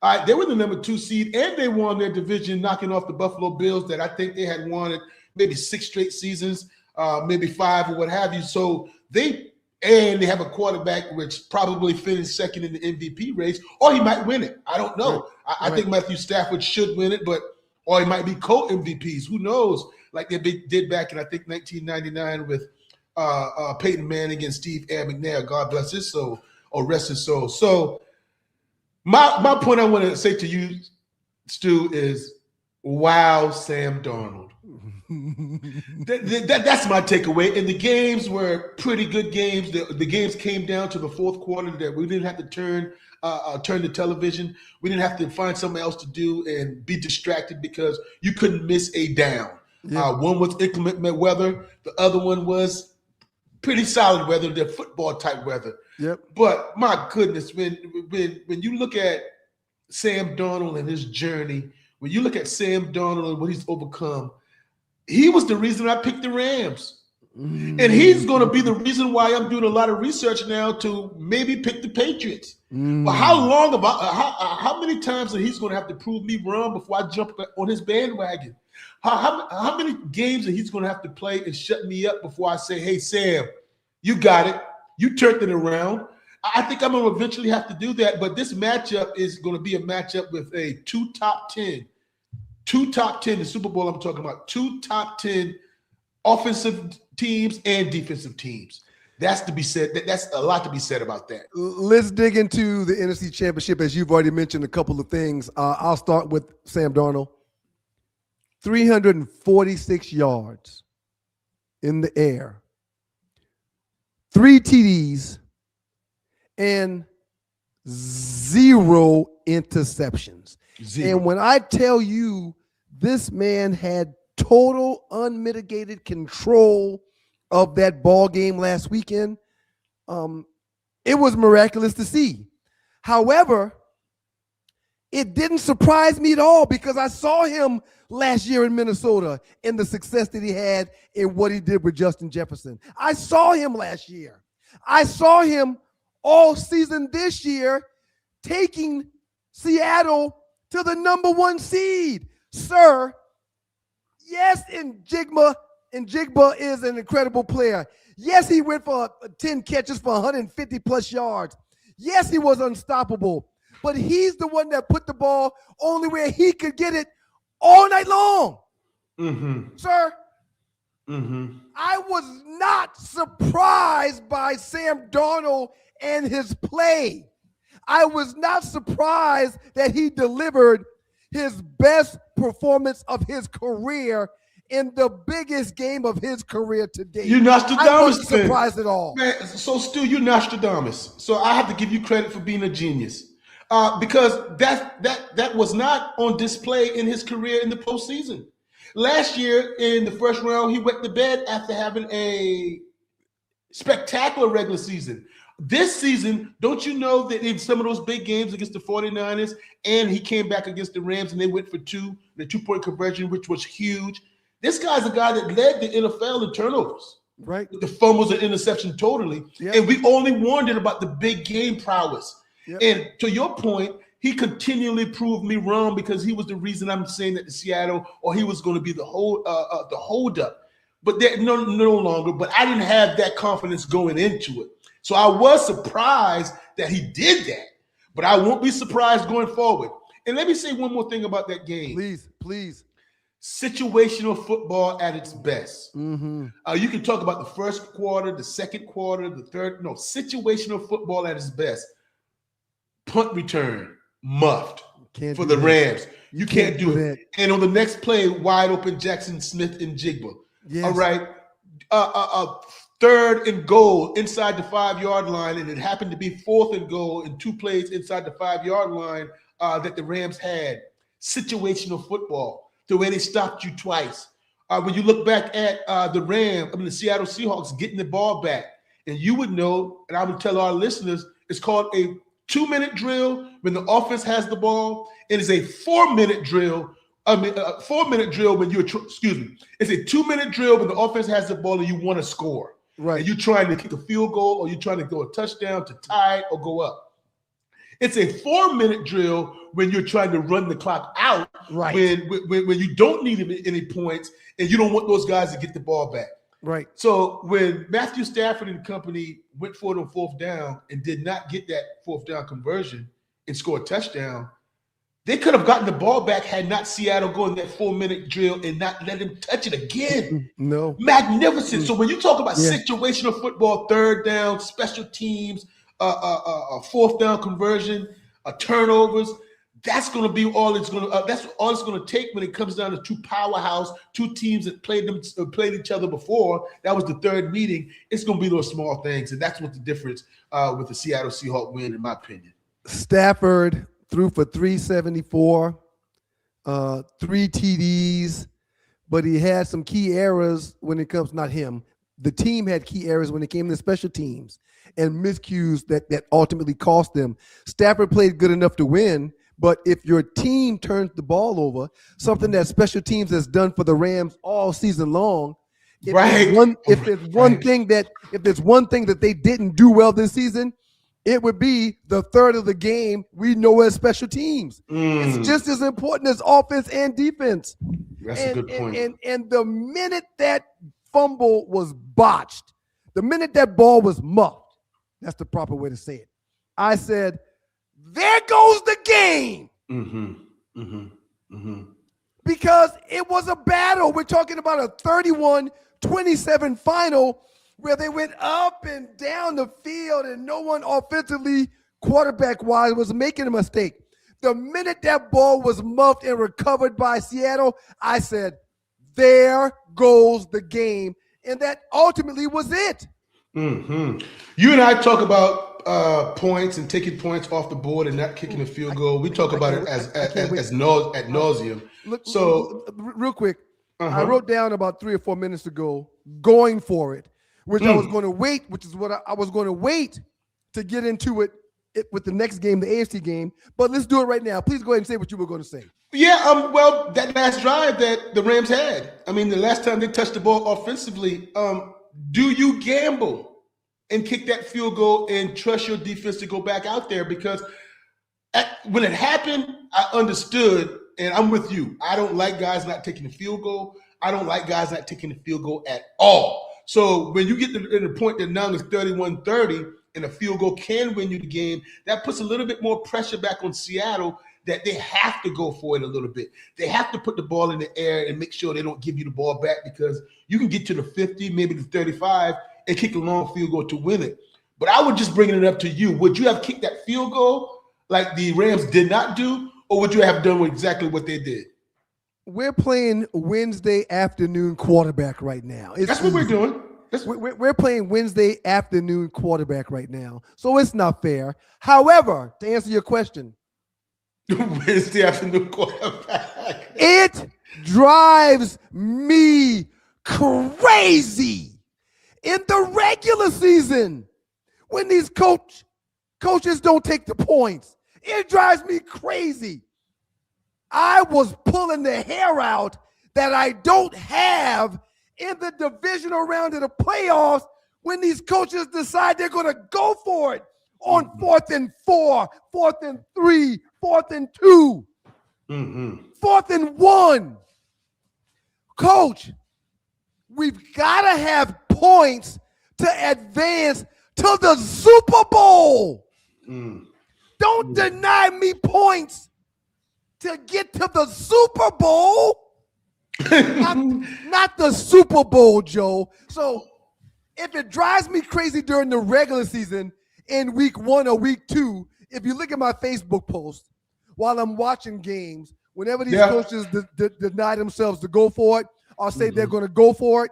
[SPEAKER 2] All right, they were the number 2 seed, and they won their division, knocking off the Buffalo Bills that I think they had won it maybe 6 straight seasons, maybe 5 or what have you. So they have a quarterback which probably finished second in the MVP race, or he might win it. I don't know. I think Matthew Stafford should win it, or he might be co-MVPs. Who knows? Like they did back in, I think, 1999 with Peyton Manning and Steve McNair. God bless his soul, or rest his soul. So my point I want to say to you, Stu, is wow, Sam Darnold. That's my takeaway. And the games were pretty good games. The games came down to the fourth quarter that we didn't have to turn the television. We didn't have to find something else to do and be distracted because you couldn't miss a down. Yeah. One was inclement weather. The other one was pretty solid weather, the football type weather.
[SPEAKER 1] Yep.
[SPEAKER 2] But my goodness, when you look at Sam Darnold and his journey, when you look at Sam Darnold and what he's overcome, he was the reason I picked the Rams. And he's going to be the reason why I'm doing a lot of research now to maybe pick the Patriots. But how many times are he's going to have to prove me wrong before I jump on his bandwagon? How many games are he's going to have to play and shut me up before I say, hey, Sam, you got it. You turned it around. I think I'm going to eventually have to do that. But this matchup is going to be a matchup with 2 top 10 two top 10, the Super Bowl I'm talking about, two top 10 offensive teams and defensive teams. That's to be said. That's a lot to be said about that.
[SPEAKER 1] Let's dig into the NFC Championship, as you've already mentioned a couple of things. I'll start with Sam Darnold. 346 yards in the air, 3 TDs, and 0 interceptions.
[SPEAKER 2] 0.
[SPEAKER 1] And when I tell you this man had total unmitigated control of that ball game last weekend, it was miraculous to see. However, it didn't surprise me at all because I saw him last year in Minnesota and the success that he had in what he did with Justin Jefferson. I saw him last year. I saw him all season this year taking Seattle to the number 1 seed. Sir, yes, Njigba is an incredible player. Yes, he went for 10 catches for 150 plus yards. Yes, he was unstoppable. But he's the one that put the ball only where he could get it all night long.
[SPEAKER 2] Mm-hmm.
[SPEAKER 1] Sir,
[SPEAKER 2] mm-hmm.
[SPEAKER 1] I was not surprised by Sam Darnold and his play. I was not surprised that he delivered his best performance of his career in the biggest game of his career to date.
[SPEAKER 2] You Nostradamus.
[SPEAKER 1] I wasn't surprised at all.
[SPEAKER 2] Man, so Stu, you Nostradamus. So I have to give you credit for being a genius. Because that was not on display in his career in the postseason. Last year in the first round, he went to bed after having a spectacular regular season. This season, don't you know that in some of those big games against the 49ers, and he came back against the Rams and they went for 2, the 2-point conversion, which was huge. This guy's a guy that led the NFL in turnovers.
[SPEAKER 1] Right.
[SPEAKER 2] With the fumbles and interception totally.
[SPEAKER 1] Yep.
[SPEAKER 2] And we only wondered about the big game prowess.
[SPEAKER 1] Yep.
[SPEAKER 2] And to your point, he continually proved me wrong because he was the reason I'm saying that the Seattle, or he was going to be the holdup. But they're no longer. But I didn't have that confidence going into it. So I was surprised that he did that. But I won't be surprised going forward. And let me say one more thing about that game.
[SPEAKER 1] Please.
[SPEAKER 2] Situational football at its best.
[SPEAKER 1] Mm-hmm.
[SPEAKER 2] You can talk about the first quarter, the second quarter, the third. No, situational football at its best. Punt return, muffed for the Rams. You can't do it. And on the next play, wide open Jackson Smith and Jigba.
[SPEAKER 1] Yes.
[SPEAKER 2] All right. 3rd and goal inside the 5-yard line, and it happened to be 4th and goal in 2 plays inside the 5-yard line that the Rams had. Situational football, the way they stopped you twice. When you look back at the Seattle Seahawks getting the ball back, and you would know, and I would tell our listeners, it's called a 2-minute drill when the offense has the ball. It is a 4-minute drill. A 4-minute drill when it's a 2-minute drill when the offense has the ball and you want to score.
[SPEAKER 1] Right.
[SPEAKER 2] And you're trying to kick a field goal or you're trying to go a touchdown to tie it or go up. It's a 4-minute drill when you're trying to run the clock out.
[SPEAKER 1] Right.
[SPEAKER 2] When you don't need any points and you don't want those guys to get the ball back.
[SPEAKER 1] Right.
[SPEAKER 2] So when Matthew Stafford and company went for it on 4th down and did not get that 4th down conversion and score a touchdown, they could have gotten the ball back had not Seattle go in that 4-minute drill and not let him touch it again.
[SPEAKER 1] No.
[SPEAKER 2] Magnificent. So when you talk about situational football, 3rd down, special teams, 4th down conversion, turnovers, that's going to be all it's going to. That's all it's going to take when it comes down to 2 powerhouse, 2 teams that played each other before. That was the 3rd meeting. It's going to be those small things, and that's what the difference with the Seattle Seahawks win, in my opinion.
[SPEAKER 1] Stafford threw for 374, 3 TDs, but he had some key errors when it comes. Not him. The team had key errors when it came to special teams and miscues that ultimately cost them. Stafford played good enough to win. But if your team turns the ball over, something that special teams has done for the Rams all season long, if there's one thing that they didn't do well this season, it would be the 3rd of the game we know as special teams. It's just as important as offense and defense.
[SPEAKER 2] That's a good point.
[SPEAKER 1] And the minute that fumble was botched, the minute that ball was muffed, that's the proper way to say it, I said, there goes the game. because it was a battle. We're talking about a 31-27 final where they went up and down the field and no one offensively, quarterback-wise, was making a mistake. The minute that ball was muffed and recovered by Seattle, I said, there goes the game. And that ultimately was it.
[SPEAKER 2] Mm-hmm. You and I talk about points and taking points off the board and not kicking a field goal. We talk about it ad nauseum.
[SPEAKER 1] Look,
[SPEAKER 2] so,
[SPEAKER 1] real quick, I wrote down about 3 or 4 minutes ago, going for it, which I was going to wait, which is what I was going to wait to get into it with the next game, the AFC game. But let's do it right now. Please go ahead and say what you were going to say.
[SPEAKER 2] Yeah, well, that last drive that the Rams had, I mean, the last time they touched the ball offensively, do you gamble and kick that field goal and trust your defense to go back out there? Because when it happened, I understood, and I'm with you. I don't like guys not taking the field goal. I don't like guys not taking the field goal at all. So when you get to the point that now it's 31-30 and a field goal can win you the game, that puts a little bit more pressure back on Seattle that they have to go for it a little bit. They have to put the ball in the air and make sure they don't give you the ball back, because you can get to the 50, maybe the 35, and kick a long field goal to win it. But I would just bring it up to you. Would you have kicked that field goal like the Rams did not do, or would you have done exactly what they did?
[SPEAKER 1] We're playing Wednesday afternoon quarterback right now.
[SPEAKER 2] That's what we're doing.
[SPEAKER 1] We're playing Wednesday afternoon quarterback right now, so it's not fair. However, to answer your question,
[SPEAKER 2] Wednesday afternoon quarterback.
[SPEAKER 1] It drives me crazy in the regular season when these coaches don't take the points. It drives me crazy. I was pulling the hair out that I don't have in the divisional round of the playoffs when these coaches decide they're going to go for it on 4th and 4, 4th and 3, 4th and 2, 4th and 1. Coach, we've got to have points to advance to the Super Bowl. Don't deny me points to get to the Super Bowl. Not the Super Bowl, Joe. So if it drives me crazy during the regular season in week 1 or week 2, if you look at my Facebook post while I'm watching games, whenever these coaches deny themselves to go for it or say they're going to go for it,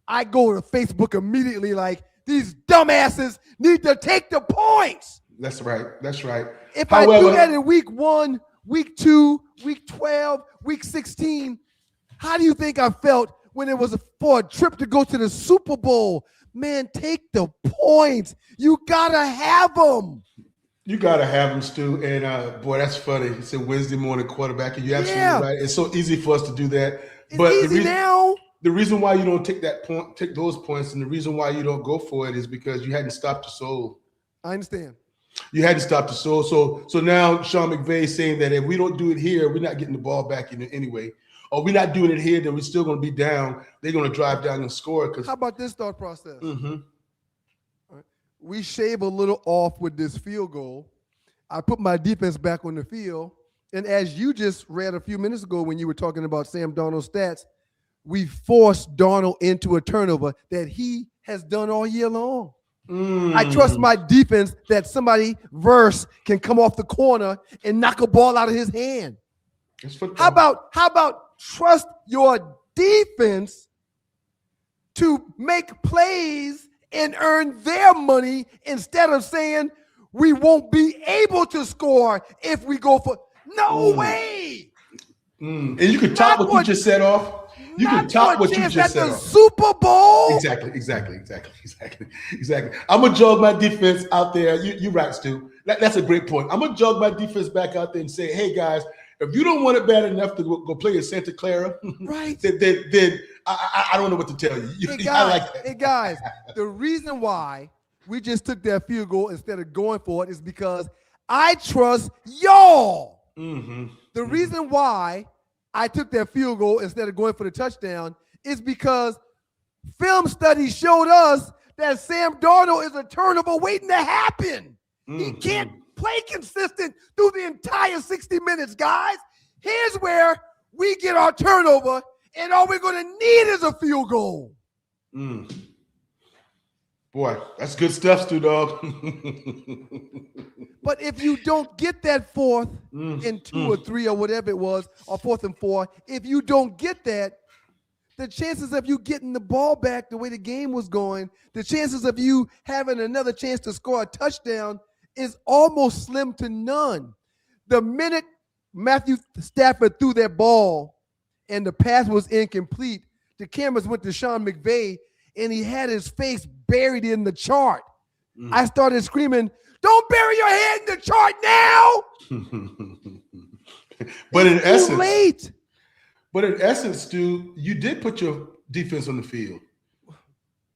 [SPEAKER 1] I go to Facebook immediately like, these dumbasses need to take the points.
[SPEAKER 2] That's right. That's right.
[SPEAKER 1] If I do that in week 1, week 2, week 12, week 16, how do you think I felt when it was for a trip to go to the Super Bowl? Man, take the points. You got to have them.
[SPEAKER 2] You got to have them, Stu. And, boy, that's funny. It's a Wednesday morning quarterback, and you're absolutely right. It's so easy for us to do that.
[SPEAKER 1] It's easy now.
[SPEAKER 2] The reason why you don't take those points, and the reason why you don't go for it is because you hadn't stopped the soul.
[SPEAKER 1] I understand.
[SPEAKER 2] You hadn't stopped the soul. So now Sean McVay is saying that if we don't do it here, we're not getting the ball back in anyway. Or we're not doing it here, then we're still going to be down. They're going to drive down and score.
[SPEAKER 1] How about this thought process? Right. We shave a little off with this field goal. I put my defense back on the field. And as you just read a few minutes ago when you were talking about Sam Darnold's stats, we forced Darnold into a turnover that he has done all year long. I trust my defense that somebody can come off the corner and knock a ball out of his hand. How about trust your defense to make plays and earn their money instead of saying we won't be able to score if we go for no way.
[SPEAKER 2] And you can top what you just said off. You can top what you just said.
[SPEAKER 1] The Super Bowl.
[SPEAKER 2] Exactly. I'm gonna jog my defense out there. You're right, Stu. That's a great point. I'm gonna jog my defense back out there and say, hey guys, if you don't want it bad enough to go play at Santa Clara,
[SPEAKER 1] right?
[SPEAKER 2] Then I don't know what to tell you. I like that.
[SPEAKER 1] Hey guys, the reason why we just took that field goal instead of going for it is because I trust y'all. The reason why I took that field goal instead of going for the touchdown is because film studies showed us that Sam Darnold is a turnover waiting to happen. He can't play consistent through the entire 60 minutes, guys. Here's where we get our turnover, and all we're going to need is a field goal.
[SPEAKER 2] Boy, that's good stuff, Stu Dog.
[SPEAKER 1] But if you don't get that 4th and 2 or 3 or whatever it was, or 4th and 4, if you don't get that, the chances of you getting the ball back the way the game was going, the chances of you having another chance to score a touchdown is almost slim to none. The minute Matthew Stafford threw that ball and the pass was incomplete, the cameras went to Sean McVay, and he had his face buried in the chart. I started screaming, "Don't bury your head in the chart now!"
[SPEAKER 2] But
[SPEAKER 1] it's
[SPEAKER 2] in essence,
[SPEAKER 1] too late.
[SPEAKER 2] But in essence, Stu, you did put your defense on the field.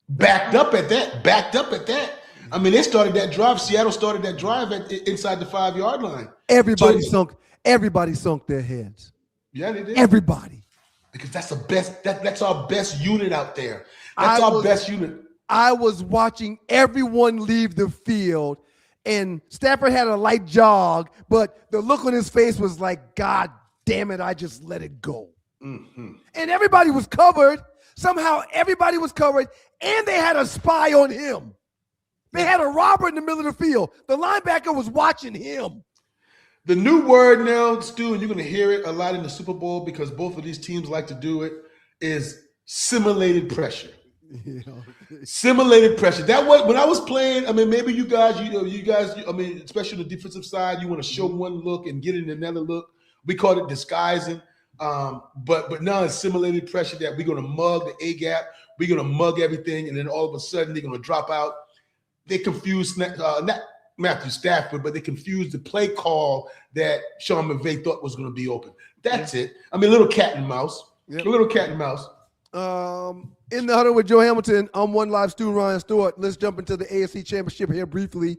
[SPEAKER 2] Backed up at that. I mean, they started that drive. Seattle started that drive inside the 5-yard line.
[SPEAKER 1] Everybody sunk their heads.
[SPEAKER 2] Yeah, they did.
[SPEAKER 1] Everybody.
[SPEAKER 2] Because that's the best. That's our best unit out there. That's our best unit.
[SPEAKER 1] I was watching everyone leave the field, and Stafford had a light jog, but the look on his face was like, "God damn it, I just let it go." And everybody was covered. Somehow everybody was covered, and they had a spy on him. They had a robber in the middle of the field. The linebacker was watching him.
[SPEAKER 2] The new word now, Stu, and you're going to hear it a lot in the Super Bowl because both of these teams like to do it, is simulated pressure. Simulated pressure. That was when I was playing. I mean, maybe you guys. I mean, especially on the defensive side, you want to show one look and get in another look. We call it disguising. But now it's simulated pressure that we're going to mug the A gap. We're going to mug everything, and then all of a sudden they're going to drop out. They confuse not Matthew Stafford, but they confused the play call that Sean McVay thought was going to be open. That's it. I mean, a little cat and mouse.
[SPEAKER 1] Yep.
[SPEAKER 2] A little cat and mouse.
[SPEAKER 1] In the huddle with Joe Hamilton, I'm One Live Stu Ryan Stewart. Let's jump into the AFC Championship here briefly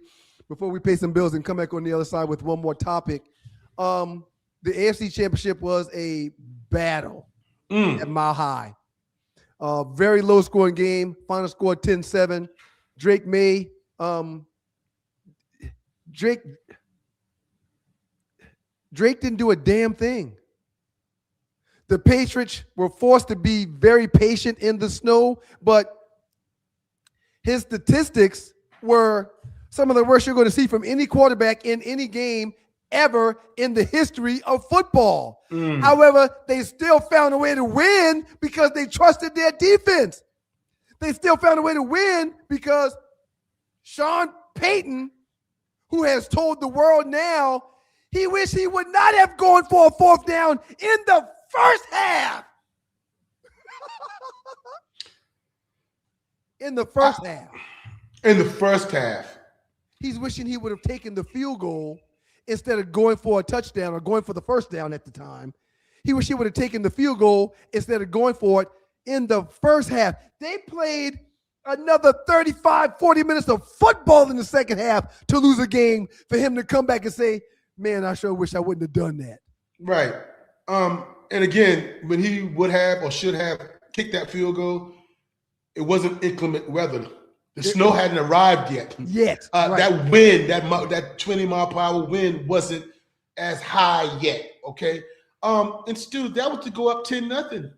[SPEAKER 1] before we pay some bills and come back on the other side with one more topic. The AFC Championship was a battle at Mile High. Very low-scoring game. Final score 10-7. Drake May. Drake didn't do a damn thing. The Patriots were forced to be very patient in the snow, but his statistics were some of the worst you're going to see from any quarterback in any game ever in the history of football. However, they still found a way to win because they trusted their defense. They still found a way to win because Sean Payton, who has told the world now he wished he would not have gone for a 4th down in the first half. In the first half. He's wishing he would have taken the field goal instead of going for a touchdown or going for the first down at the time. He wished he would have taken the field goal instead of going for it in the first half. They played another 35, 40 minutes of football in the second half to lose a game for him to come back and say, "Man, I sure wish I wouldn't have done that."
[SPEAKER 2] Right. And again, when he would have or should have kicked that field goal, it wasn't inclement weather. The snow hadn't arrived yet.
[SPEAKER 1] Right.
[SPEAKER 2] That wind, that 20-mile-per-hour wind wasn't as high yet, okay? And Stu, that was to go up 10-0.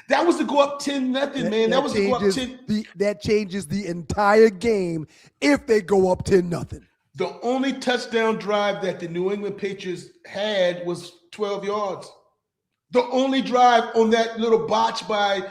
[SPEAKER 2] That was to go up 10-0, man. That was to go up 10.
[SPEAKER 1] That changes the entire game if they go up 10-0.
[SPEAKER 2] The only touchdown drive that the New England Patriots had was 12 yards. The only drive on that little botch by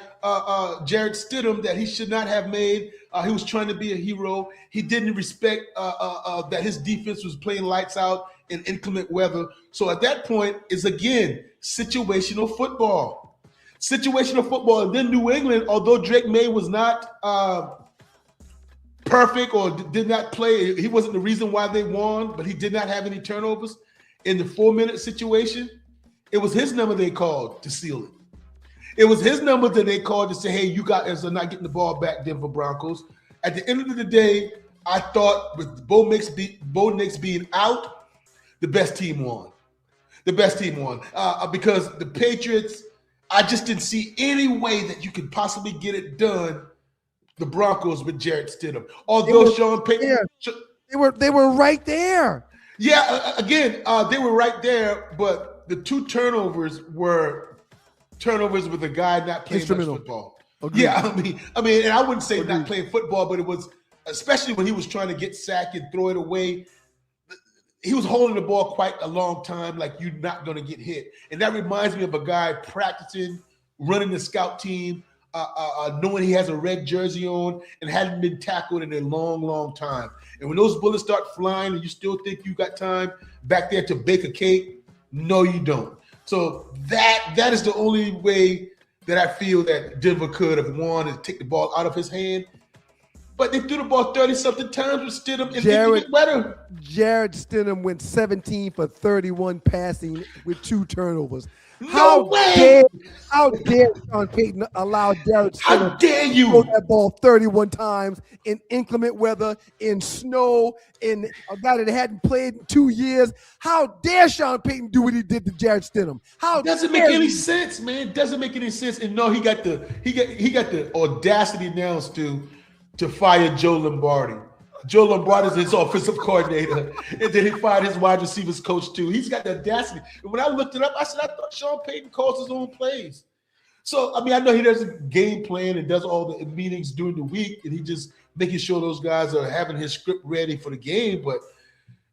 [SPEAKER 2] Jarrett Stidham that he should not have made. He was trying to be a hero. He didn't respect that his defense was playing lights out in inclement weather. So at that point, it's again situational football. Situational football. And then New England, although Drake May was not perfect or did not play, he wasn't the reason why they won, but he did not have any turnovers. In the 4-minute situation, it was his number they called to seal it. It was his number that they called to say, "Hey, you guys are not getting the ball back, Denver Broncos." At the end of the day, I thought with Bo Nix being out, the best team won. The best team won because the Patriots, I just didn't see any way that you could possibly get it done. The Broncos with Jarrett Stidham, although Sean Payton,
[SPEAKER 1] they were right there.
[SPEAKER 2] Yeah, again, they were right there, but the 2 turnovers were turnovers with a guy not playing much football.
[SPEAKER 1] Agreed.
[SPEAKER 2] Yeah, I mean, and I wouldn't say
[SPEAKER 1] Agreed.
[SPEAKER 2] not playing football, but it was, especially when he was trying to get sacked and throw it away. He was holding the ball quite a long time, like you're not going to get hit. And that reminds me of a guy practicing, running the scout team, knowing he has a red jersey on and hadn't been tackled in a long, long time. And when those bullets start flying and you still think you got time back there to bake a cake, no, you don't. So that is the only way that I feel that Denver could have won, is take the ball out of his hand. But they threw the ball 30-something times with Stidham and didn't get better.
[SPEAKER 1] Jared Stidham went 17 for 31 passing with 2 turnovers.
[SPEAKER 2] How dare
[SPEAKER 1] Sean Payton allow Jared Stidham to throw that ball 31 times in inclement weather, in snow, in a guy that hadn't played in 2 years? How dare Sean Payton do what he did to Jared Stidham?
[SPEAKER 2] Doesn't make any sense, man. Doesn't make any sense. And no, he got the audacity now, Stu, to fire Joe Lombardi. Joe Lombardi is his offensive coordinator, and then he fired his wide receivers coach too. He's got the audacity. And when I looked it up, I said, I thought Sean Payton calls his own plays. So, I mean, I know he does a game plan and does all the meetings during the week, and he just making sure those guys are having his script ready for the game. But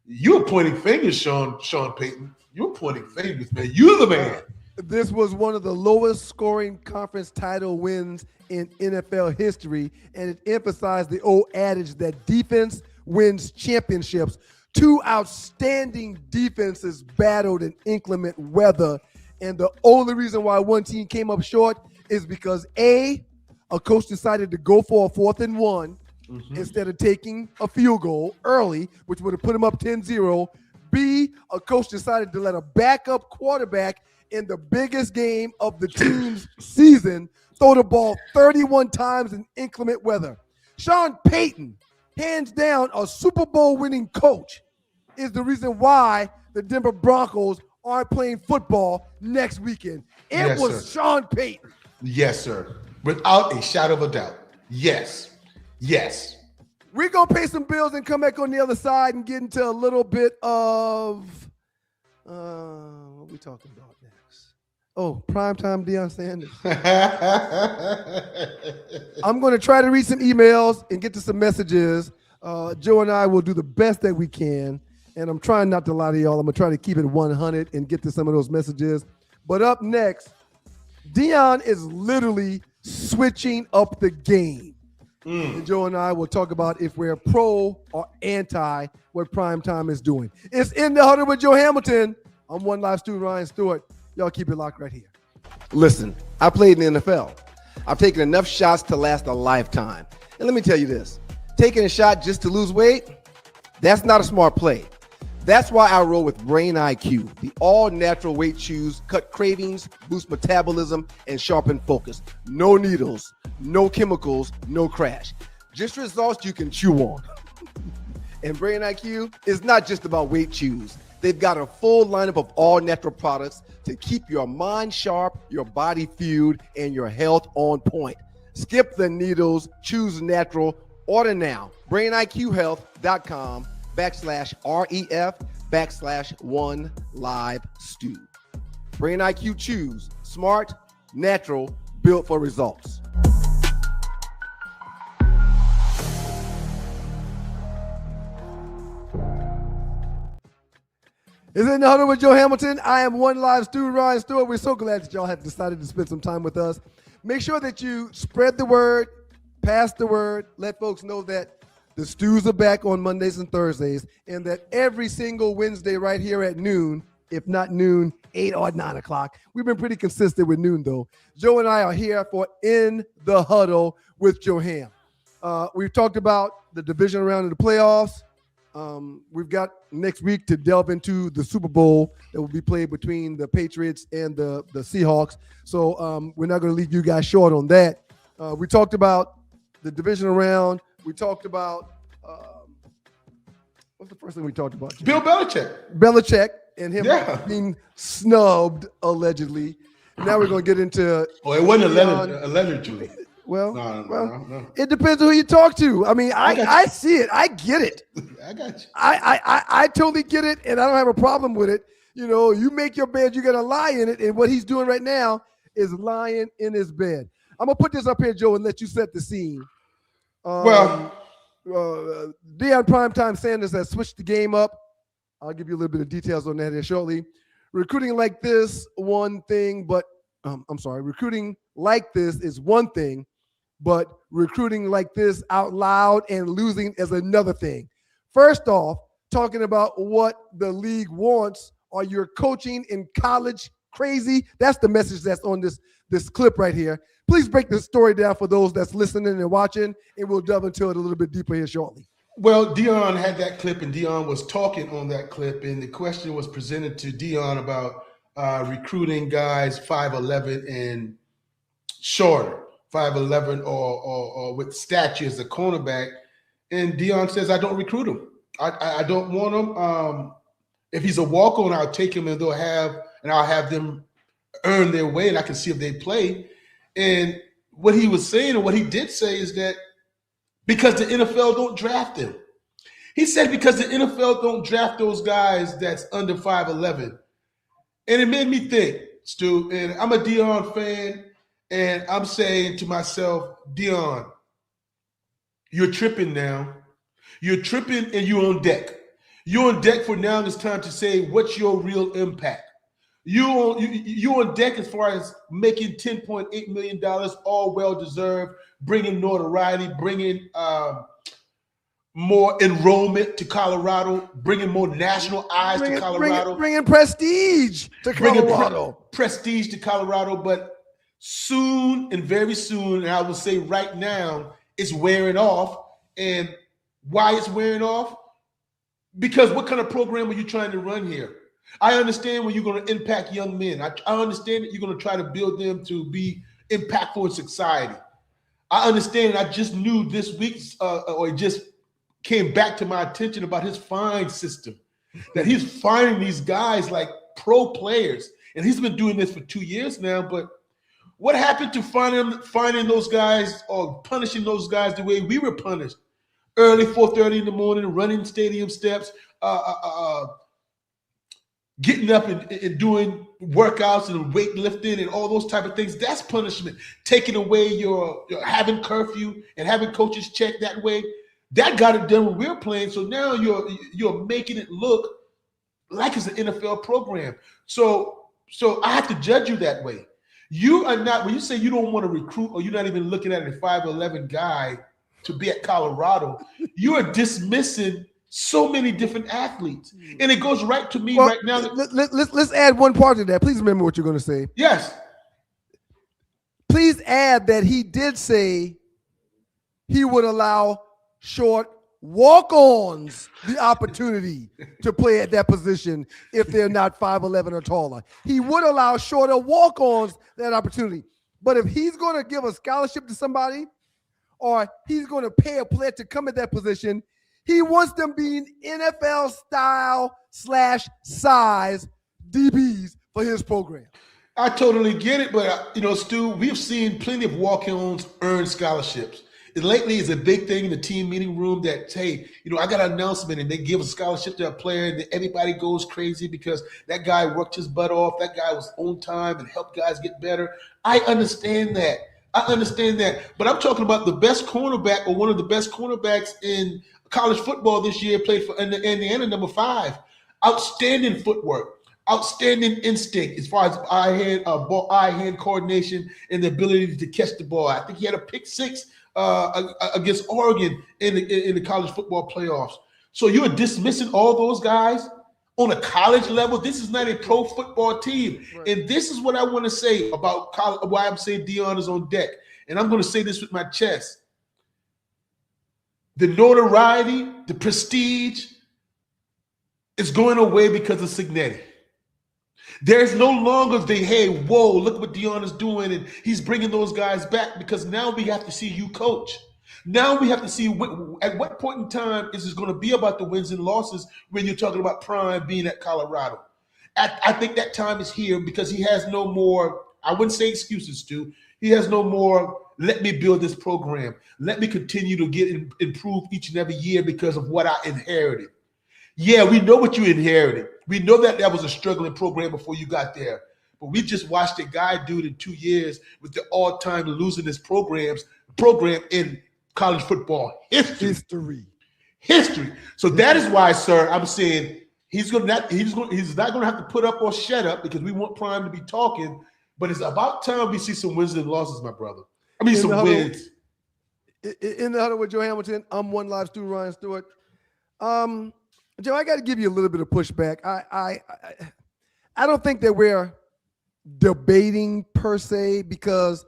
[SPEAKER 2] you're pointing fingers, Sean Payton. You're pointing fingers, man. You're the man.
[SPEAKER 1] This was one of the lowest scoring conference title wins in NFL history, and it emphasized the old adage that defense wins championships. 2 outstanding defenses battled in inclement weather, and the only reason why one team came up short is because a coach decided to go for a 4th and 1 instead of taking a field goal early, which would have put him up 10-0. B, a coach decided to let a backup quarterback in the biggest game of the team's season throw the ball 31 times in inclement weather. Sean Payton, hands down a Super Bowl winning coach, is the reason why the Denver Broncos aren't playing football next weekend. It was Sean Payton.
[SPEAKER 2] Yes, sir. Without a shadow of a doubt. Yes.
[SPEAKER 1] We're going to pay some bills and come back on the other side and get into a little bit of what we talking about next? Oh, primetime Deion Sanders. I'm going to try to read some emails and get to some messages. Joe and I will do the best that we can, and I'm trying not to lie to y'all. I'm going to try to keep it 100 and get to some of those messages. But up next, Deion is literally switching up the game. And Joe and I will talk about if we're pro or anti what primetime is doing. It's In the Huddle with Joe Hamilton. I'm One Live student Ryan Stewart. Y'all keep it locked right here. Listen, I played in the NFL. I've taken enough shots to last a lifetime. And let me tell you this, taking a shot just to lose weight, that's not a smart play. That's why I roll with Brain IQ, the all-natural weight chews, cut cravings, boost metabolism, and sharpen focus. No needles, no chemicals, no crash. Just results you can chew on. And Brain IQ is not just about weight chews. They've got a full lineup of all-natural products to keep your mind sharp, your body fueled, and your health on point. Skip the needles, choose natural. Order now. BrainIQHealth.com/REF/1LiveStew. Brain IQ Chews. Smart, natural, built for results. It's In the Huddle with Joe Hamilton. I am One Live student Ryan Stewart. We're so glad that y'all have decided to spend some time with us. Make sure that you spread the word, pass the word, let folks know that the stews are back on Mondays and Thursdays, and that every single Wednesday right here at noon, if not noon, 8 or 9 o'clock. We've been pretty consistent with noon, though. Joe and I are here for In the Huddle with Joe Ham. We've talked about the division round of the playoffs. We've got next week to delve into the Super Bowl that will be played between the Patriots and the Seahawks. So we're not going to leave you guys short on that. We talked about the divisional round. We talked about what's the first thing we talked about? Jim?
[SPEAKER 2] Bill Belichick.
[SPEAKER 1] Belichick and him being snubbed allegedly. Now we're going to get into.
[SPEAKER 2] Oh, it wasn't allegedly.
[SPEAKER 1] Well,
[SPEAKER 2] no.
[SPEAKER 1] It depends on who you talk to. I mean, I see it. I get it.
[SPEAKER 2] I got you.
[SPEAKER 1] I totally get it, and I don't have a problem with it. You make your bed, you got to lie in it. And what he's doing right now is lying in his bed. I'm going to put this up here, Joe, and let you set the scene.
[SPEAKER 2] Well,
[SPEAKER 1] Deion Primetime Sanders has switched the game up. I'll give you a little bit of details on that here shortly. Recruiting like this, one thing, but recruiting like this is one thing, but recruiting like this out loud and losing is another thing. First off, talking about what the league wants. Are you coaching in college crazy? That's the message that's on this clip right here. Please break this story down for those that's listening and watching, and we'll delve into it a little bit deeper here shortly.
[SPEAKER 2] Well, Deion had that clip, and Deion was talking on that clip, and the question was presented to Deion about recruiting guys 5'11" and shorter, 5'11" or with stature as a cornerback. And Deion says, I don't recruit him. I don't want him. If he's a walk-on, I'll take him, and I'll have them earn their way, and I can see if they play. And what he was saying, and what he did say, is that because the NFL don't draft him. He said because the NFL don't draft those guys that's under 5'11". And it made me think, Stu, and I'm a Deion fan, and I'm saying to myself, Deion, you're tripping now. You're tripping and you're on deck. You're on deck for now. It's time to say, what's your real impact? You're on deck as far as making $10.8 million, all well-deserved, bringing notoriety, bringing more enrollment to Colorado, bringing more national eyes to Colorado.
[SPEAKER 1] Bringing prestige to Colorado.
[SPEAKER 2] Prestige to Colorado, but soon and very soon, and I will say right now, it's wearing off. And why it's wearing off? Because what kind of program are you trying to run here? I understand when you're going to impact young men. I understand that you're going to try to build them to be impactful in society. I understand. I just knew this week, or it just came back to my attention about his fine system, that he's fining these guys like pro players. And he's been doing this for 2 years now. But what happened to finding those guys or punishing those guys the way we were punished? Early, 4:30 in the morning, running stadium steps, getting up and doing workouts and weightlifting and all those type of things. That's punishment. Taking away your having curfew and having coaches check that way. That got it done when we were playing. So now you're making it look like it's an NFL program. So I have to judge you that way. You are not, when you say you don't want to recruit, or you're not even looking at a 5'11" guy to be at Colorado, you are dismissing so many different athletes. And it goes right to me right now.
[SPEAKER 1] Let's add one part to that. Please remember what you're going to say.
[SPEAKER 2] Yes.
[SPEAKER 1] Please add that he did say he would allow short walk-ons the opportunity to play at that position if they're not 5'11" or taller. He would allow shorter walk-ons that opportunity. But if he's going to give a scholarship to somebody, or he's going to pay a player to come at that position, he wants them being NFL style / size DBs for his program.
[SPEAKER 2] I totally get it, but Stu, we've seen plenty of walk-ons earn scholarships. And lately, it's a big thing in the team meeting room that, hey, I got an announcement, and they give a scholarship to a player, and everybody goes crazy because that guy worked his butt off. That guy was on time and helped guys get better. I understand that. But I'm talking about the best cornerback, or one of the best cornerbacks in college football this year, played for Indiana, number 5. Outstanding footwork, outstanding instinct as far as eye-hand coordination and the ability to catch the ball. I think he had a pick 6 against Oregon in the college football playoffs. So you're dismissing all those guys on a college level? This is not a pro football team. Right. And this is what I want to say about college, why I'm saying Deion is on deck. And I'm going to say this with my chest. The notoriety, the prestige is going away because of Cignetti. There's no longer hey, whoa, look what Deion is doing, and he's bringing those guys back, because now we have to see you coach. Now we have to see at what point in time is this going to be about the wins and losses when you're talking about Prime being at Colorado. I think that time is here, because he has no more, I wouldn't say excuses, Stu. He has no more, let me build this program. Let me continue to improve each and every year because of what I inherited. Yeah, we know what you inherited. We know that was a struggling program before you got there. But we just watched a guy do it in 2 years with the all-time losingest program in college football history. So that is why, sir, I'm saying he's not going to have to put up or shut up because we want Prime to be talking. But it's about time we see some wins and losses, my brother. I mean, some wins.
[SPEAKER 1] In the huddle with Joe Hamilton, I'm One Live Stu Ryan Stewart. Joe, I got to give you a little bit of pushback. I don't think that we're debating per se, because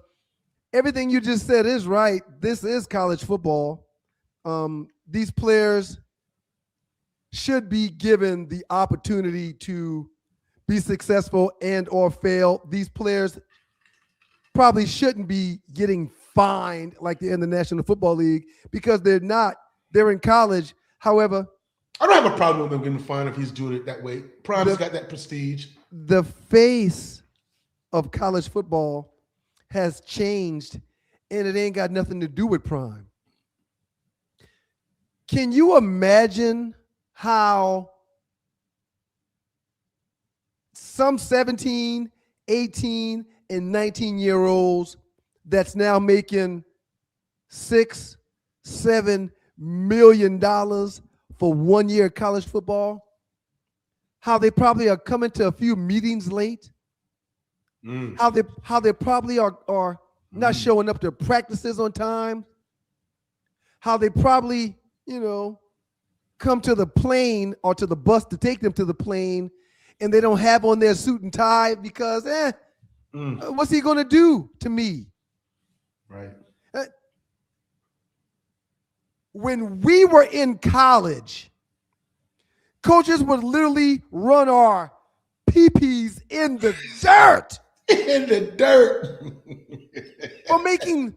[SPEAKER 1] everything you just said is right. This is college football. These players should be given the opportunity to be successful and or fail. These players probably shouldn't be getting fined like they're in the National Football League, because they're not. They're in college. However,
[SPEAKER 2] I don't have a problem with him getting fined if he's doing it that way. Prime's got that prestige.
[SPEAKER 1] The face of college football has changed, and it ain't got nothing to do with Prime. Can you imagine how some 17, 18, and 19-year-olds that's now making $6, $7 million for 1 year of college football, how they probably are coming to a few meetings late, how they probably are not showing up to practices on time, how they probably, come to the plane or to the bus to take them to the plane, and they don't have on their suit and tie because, what's he going to do to me?
[SPEAKER 2] Right.
[SPEAKER 1] When we were in college, coaches would literally run our pee-pees in the dirt.
[SPEAKER 2] In the dirt.
[SPEAKER 1] For making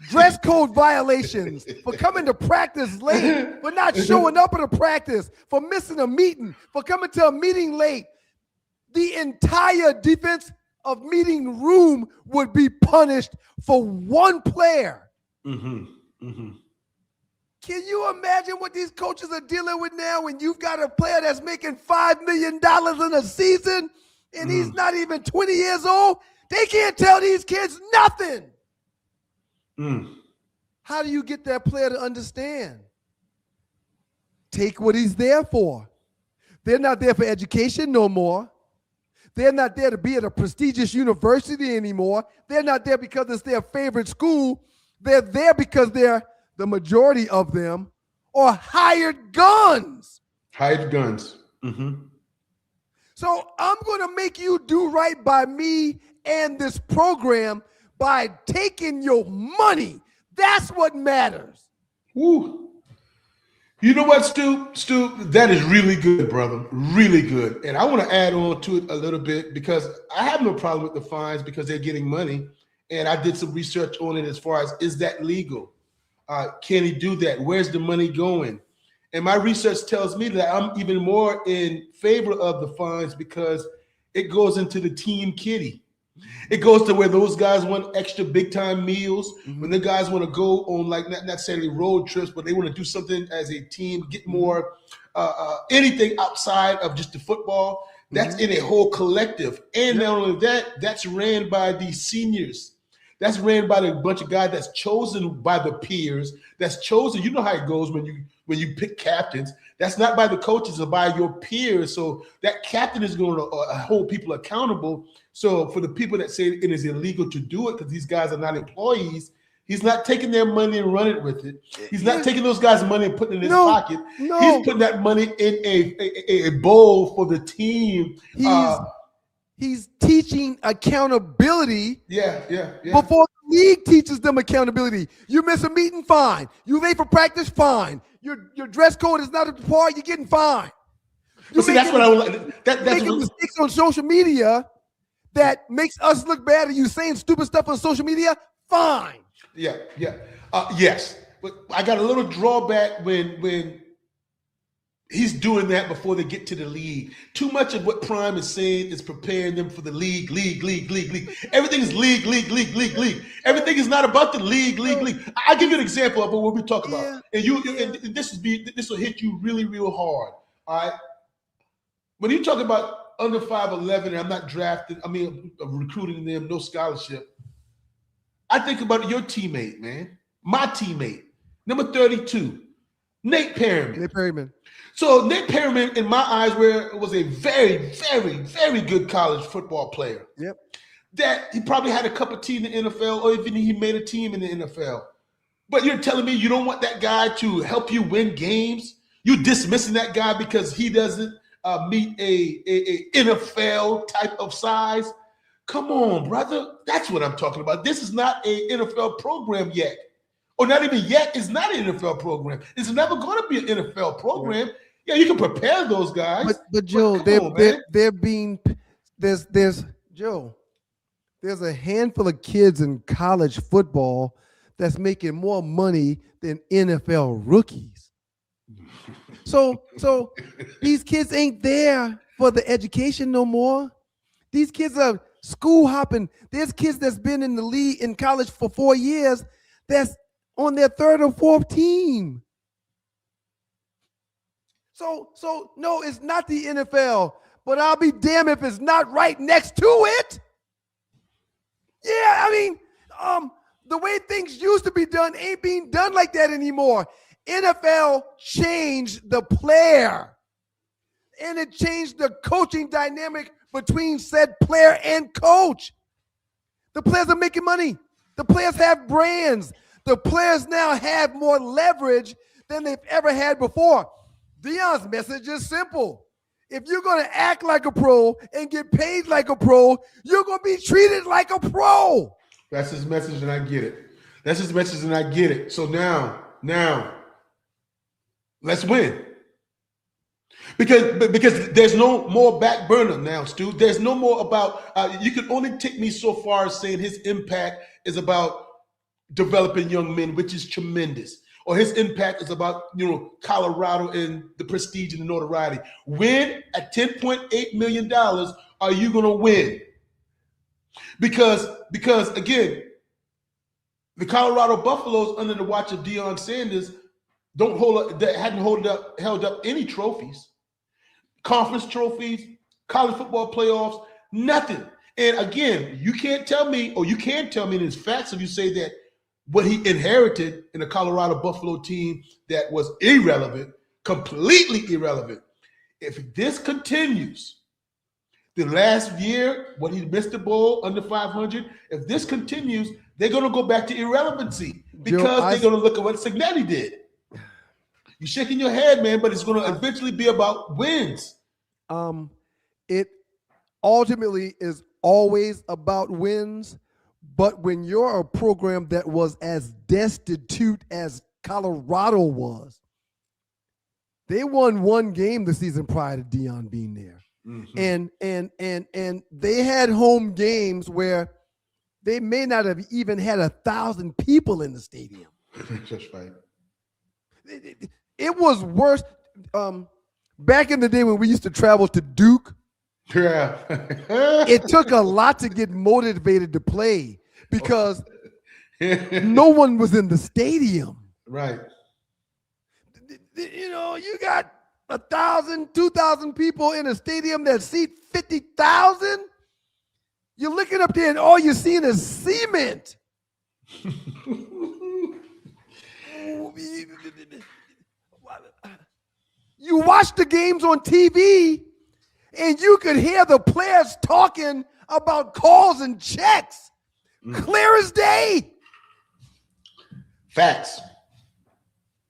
[SPEAKER 1] dress code violations, for coming to practice late, for not showing up at a practice, for missing a meeting, for coming to a meeting late. The entire defense of meeting room would be punished for one player. Can you imagine what these coaches are dealing with now when you've got a player that's making $5 million in a season and he's not even 20 years old? They can't tell these kids nothing. How do you get that player to understand? Take what he's there for. They're not there for education no more. They're not there to be at a prestigious university anymore. They're not there because it's their favorite school. They're there because the majority of them are hired guns.
[SPEAKER 2] Hired guns.
[SPEAKER 1] So I'm going to make you do right by me and this program by taking your money. That's what matters.
[SPEAKER 2] Woo. You know what, Stu? That is really good, brother. Really good. And I want to add on to it a little bit, because I have no problem with the fines because they're getting money. And I did some research on it as far as, is that legal? Can he do that? Where's the money going? And my research tells me that I'm even more in favor of the fines because it goes into the team kitty. It goes to where those guys want extra big time meals, when the guys want to go on, like, not necessarily road trips, but they want to do something as a team, get more anything outside of just the football. That's in a whole collective. And not only that, that's ran by the seniors. That's ran by the bunch of guys that's chosen by the peers. That's chosen. You know how it goes when you pick captains. That's not by the coaches or by your peers. So that captain is going to hold people accountable. So for the people that say it is illegal to do it because these guys are not employees, he's not taking their money and running with it. He's not taking those guys' money and putting it in his pocket. He's putting that money in a bowl for the team.
[SPEAKER 1] He's teaching accountability.
[SPEAKER 2] Yeah.
[SPEAKER 1] Before the league teaches them accountability. You miss a meeting, fine. You late for practice, fine. Your dress code is not up to par, you're getting fined.
[SPEAKER 2] But see, that's what I would like. That's
[SPEAKER 1] making mistakes on social media that makes us look bad, and you saying stupid stuff on social media, fine.
[SPEAKER 2] Yeah. Yes. But I got a little drawback when he's doing that before they get to the league. Too much of what Prime is saying is preparing them for the league. Everything is league. Everything is not about the league. I'll give you an example of what we talk about. And and this will hit you really, real hard. All right. When you talk about under 5'11", and I'm not recruiting them, no scholarship. I think about your teammate, man. My teammate, number 32, Nate Perryman. So Nate Perryman, in my eyes, was a very, very, very good college football player.
[SPEAKER 1] Yep.
[SPEAKER 2] That he probably had a cup of tea in the NFL, or even he made a team in the NFL. But you're telling me you don't want that guy to help you win games? You're dismissing that guy because he doesn't meet a NFL type of size? Come on, brother. That's what I'm talking about. This is not a NFL program yet. Or not even yet. It's not an NFL program. It's never going to be an NFL program. Right. Yeah, you can prepare those guys.
[SPEAKER 1] But Joe, they're being there's Joe. There's a handful of kids in college football that's making more money than NFL rookies. So these kids ain't there for the education no more. These kids are school hopping. There's kids that's been in the league in college for 4 years that's on their third or fourth team. So no, it's not the NFL, but I'll be damned if it's not right next to it. Yeah, I mean, the way things used to be done ain't being done like that anymore. NFL changed the player, and it changed the coaching dynamic between said player and coach. The players are making money. The players have brands. The players now have more leverage than they've ever had before. Deion's message is simple. If you're going to act like a pro and get paid like a pro, you're going to be treated like a pro.
[SPEAKER 2] That's his message, and I get it. That's his message, and I get it. So now, let's win. Because there's no more back burner now, Stu. There's no more about you can only take me so far as saying his impact is about developing young men, which is tremendous. Or his impact is about, Colorado and the prestige and the notoriety. Win at $10.8 million, are you going to win? Because again, the Colorado Buffaloes under the watch of Deion Sanders hadn't held up any trophies, conference trophies, college football playoffs, nothing. And again, you can't tell me, or you can tell me, and it's facts if you say that what he inherited in the Colorado Buffalo team that was irrelevant, completely irrelevant. If this continues, the last year, when he missed the bowl under 500, if this continues, they're going to go back to irrelevancy because they're going to look at what Cignetti did. You're shaking your head, man, but it's going to eventually be about wins.
[SPEAKER 1] It ultimately is always about wins. But when you're a program that was as destitute as Colorado was, they won one game the season prior to Deion being there. Mm-hmm. And they had home games where they may not have even had 1,000 people in the stadium.
[SPEAKER 2] That's right.
[SPEAKER 1] It was worse. Back in the day when we used to travel to Duke,
[SPEAKER 2] yeah.
[SPEAKER 1] It took a lot to get motivated to play because no one was in the stadium.
[SPEAKER 2] Right.
[SPEAKER 1] You got 1,000, 2,000 people in a stadium that seat 50,000. You're looking up there and all you're seeing is cement. You watch the games on TV and you could hear the players talking about calls and checks. Clear as day.
[SPEAKER 2] Facts.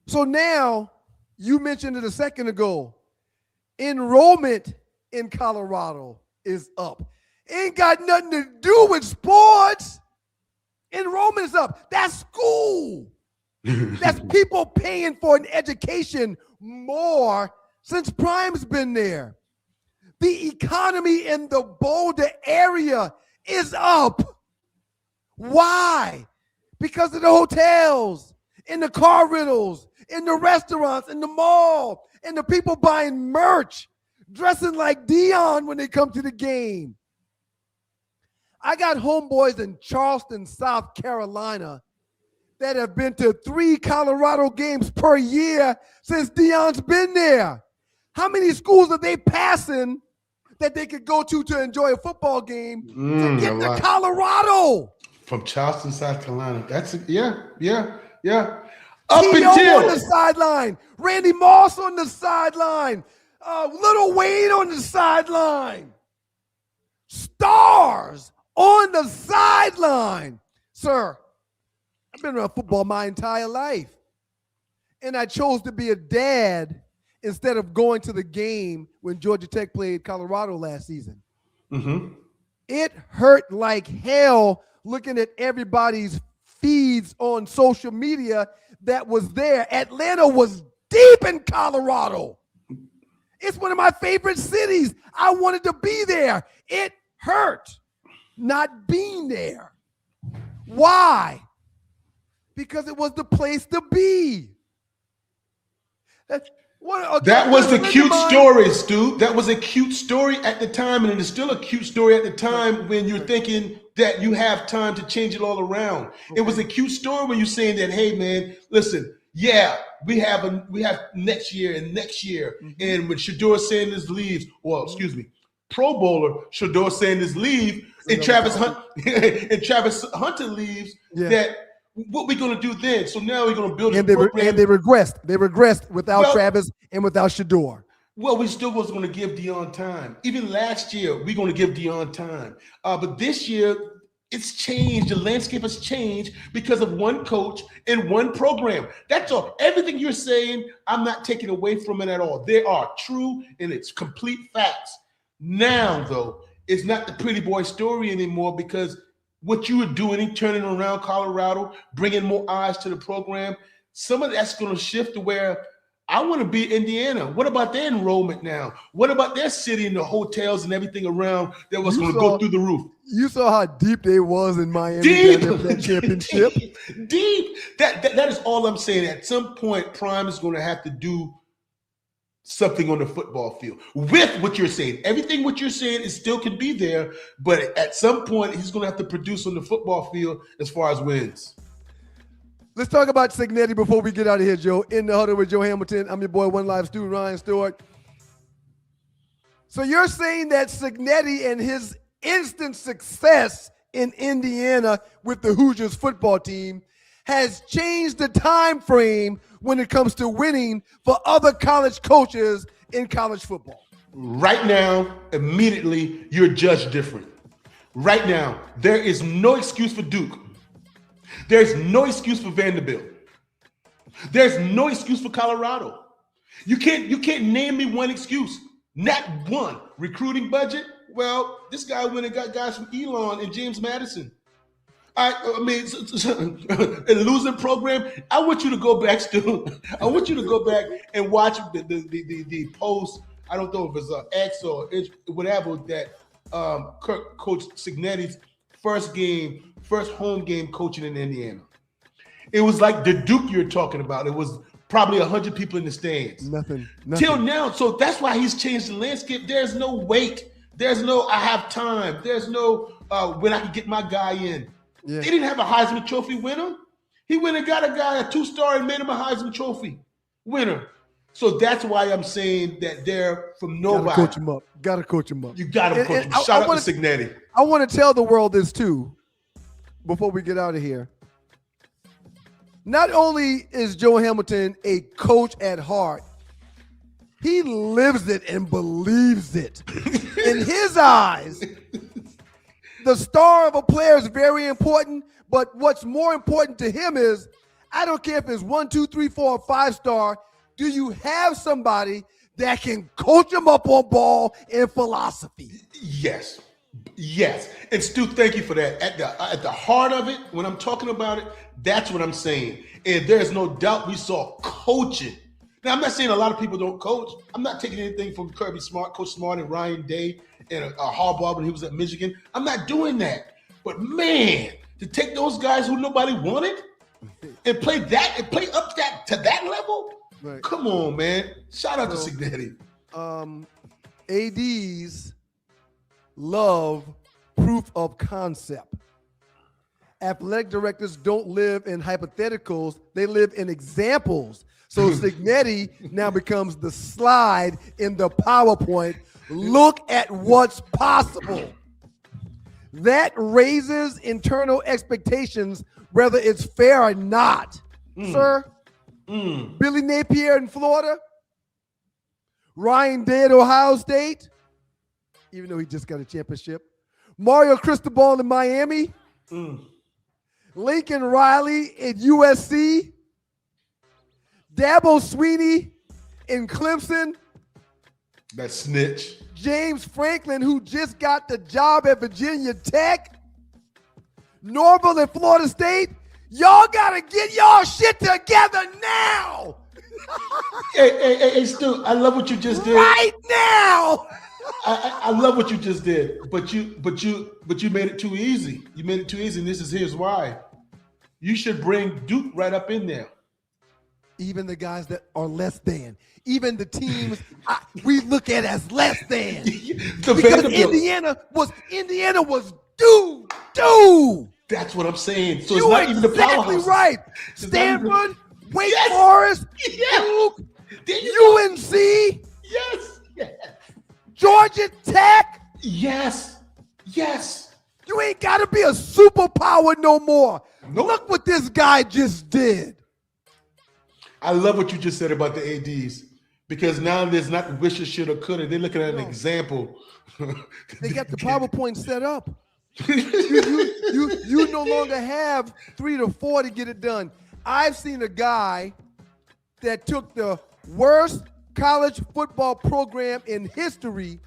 [SPEAKER 1] So now, you mentioned it a second ago, enrollment in Colorado is up. Ain't got nothing to do with sports. Enrollment is up. That's school. That's people paying for an education more since Prime's been there. The economy in the Boulder area is up. Why? Because of the hotels, and the car rentals, and the restaurants, and the mall, and the people buying merch, dressing like Deion when they come to the game. I got homeboys in Charleston, South Carolina that have been to 3 Colorado games per year since Deion's been there. How many schools are they passing that they could go to enjoy a football game to get to Colorado?
[SPEAKER 2] From Charleston, South Carolina. That's yeah.
[SPEAKER 1] Up until on the sideline, Randy Moss on the sideline, Little Wayne on the sideline, stars on the sideline. Sir, I've been around football my entire life, and I chose to be a dad instead of going to the game when Georgia Tech played Colorado last season.
[SPEAKER 2] Mm-hmm.
[SPEAKER 1] It hurt like hell looking at everybody's feeds on social media that was there. Atlanta was deep in Colorado. It's one of my favorite cities. I wanted to be there. It hurt not being there. Why? Because it was the place to be.
[SPEAKER 2] That was the cute story, Stu. That was a cute story at the time, and it is still a cute story at the time when you're thinking that you have time to change it all around. Okay. It was a cute story when you're saying that, hey, man, listen, yeah, we have next year, and when Shedeur Sanders leaves, Pro Bowler Shedeur Sanders leaves, and Travis Hunter leaves, that what we going to do then? So now we're going to build a program.
[SPEAKER 1] And they regressed. They regressed without Travis and without Shedeur.
[SPEAKER 2] Well, we still was going to give Deion time. Even last year, we're going to give Deion time. But this year, it's changed. The landscape has changed because of one coach and one program. That's all. Everything you're saying, I'm not taking away from it at all. They are true, and it's complete facts. Now, though, it's not the pretty boy story anymore because what you were doing, turning around Colorado, bringing more eyes to the program, some of that's going to shift to where I want to be Indiana. What about their enrollment now? What about their city and the hotels and everything around that was going to go through the roof?
[SPEAKER 1] You saw how deep they was in Miami. Deep. That championship.
[SPEAKER 2] Deep. That is all I'm saying. At some point, Prime is going to have to do something on the football field with what you're saying. Everything what you're saying is still can be there, but at some point he's going to have to produce on the football field as far as wins.
[SPEAKER 1] Let's talk about Cignetti before we get out of here, Joe. In the Huddle with Joe Hamilton. I'm your boy, One Live Stu, Ryan Stewart. So you're saying that Cignetti and his instant success in Indiana with the Hoosiers football team has changed the time frame when it comes to winning for other college coaches in college football.
[SPEAKER 2] Right now, immediately, you're judged different. Right now, there is no excuse for Duke. There's no excuse for Vanderbilt. There's no excuse for Colorado. You can't name me one excuse. Not one. Recruiting budget? Well, this guy went and got guys from Elon and James Madison. I mean, a losing program. I want you to go back, Stu. I want you to go back and watch the post. I don't know if it's X or whatever that Coach Cignetti's first home game coaching in Indiana. It was like the Duke you're talking about. It was probably 100 people in the stands.
[SPEAKER 1] Nothing.
[SPEAKER 2] Till now. So that's why he's changed the landscape. There's no wait. There's no I have time. There's no when I can get my guy in. Yeah. They didn't have a Heisman Trophy winner. He went and got a guy, a 2-star, and made him a Heisman Trophy winner. So that's why I'm saying that they're from nobody.
[SPEAKER 1] Gotta coach him up.
[SPEAKER 2] You gotta coach him. Shout out to Cignetti.
[SPEAKER 1] I want to tell the world this too, before we get out of here. Not only is Joe Hamilton a coach at heart, he lives it and believes it. In his eyes, the star of a player is very important, but what's more important to him is, I don't care if it's 1, 2, 3, 4, or 5-star, do you have somebody that can coach him up on ball and philosophy?
[SPEAKER 2] Yes. And Stu, thank you for that. At the heart of it, when I'm talking about it, that's what I'm saying. And there's no doubt we saw coaching. Now, I'm not saying a lot of people don't coach. I'm not taking anything from Kirby Smart, Coach Smart, and Ryan Day, and Harbaugh when he was at Michigan. I'm not doing that. But man, to take those guys who nobody wanted and play up to that level, right. Come on, man. Shout out to Cignetti.
[SPEAKER 1] ADs love proof of concept. Athletic directors don't live in hypotheticals. They live in examples. So Cignetti now becomes the slide in the PowerPoint. Look at what's possible. That raises internal expectations, whether it's fair or not. Sir, Billy Napier in Florida, Ryan Day at Ohio State, even though he just got a championship, Mario Cristobal in Miami, Lincoln Riley at USC, Dabo Sweeney in Clemson.
[SPEAKER 2] That snitch.
[SPEAKER 1] James Franklin, who just got the job at Virginia Tech. Norville at Florida State. Y'all got to get y'all shit together now.
[SPEAKER 2] Hey, Stu, I love what you just did.
[SPEAKER 1] Right now.
[SPEAKER 2] I love what you just did, but you made it too easy. You made it too easy, and here's why. You should bring Duke right up in there.
[SPEAKER 1] Even the guys that are less than, even the teams we look at as less than, because Indiana was due.
[SPEAKER 2] That's what I'm saying. So
[SPEAKER 1] you
[SPEAKER 2] it's not even the
[SPEAKER 1] exactly
[SPEAKER 2] powerhouse.
[SPEAKER 1] Right. Stanford, Wake Forest, Duke, UNC,
[SPEAKER 2] yes,
[SPEAKER 1] Georgia Tech.
[SPEAKER 2] Yes.
[SPEAKER 1] You ain't got to be a superpower no more.
[SPEAKER 2] Nope.
[SPEAKER 1] Look what this guy just did.
[SPEAKER 2] I love what you just said about the ADs, because now there's not wishes, shoulda, coulda. They're looking at an example.
[SPEAKER 1] They got the PowerPoint set up. You no longer have 3 to 4 to get it done. I've seen a guy that took the worst college football program in history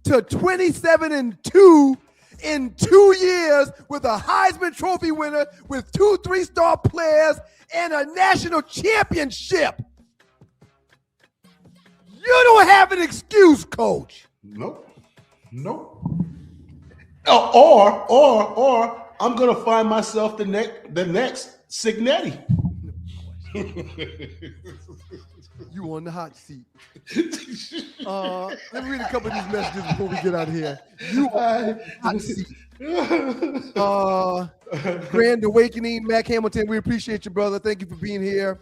[SPEAKER 1] to 27-2 in 2 years with a Heisman Trophy winner, with 2 3-star players, and a national championship. You don't have an excuse, coach.
[SPEAKER 2] Nope. Or I'm gonna find myself the next Cignetti.
[SPEAKER 1] You on the hot seat. Let me read a couple of these messages before we get out of here. You on the hot seat. Grand Awakening, Mac Hamilton, we appreciate you, brother. Thank you for being here.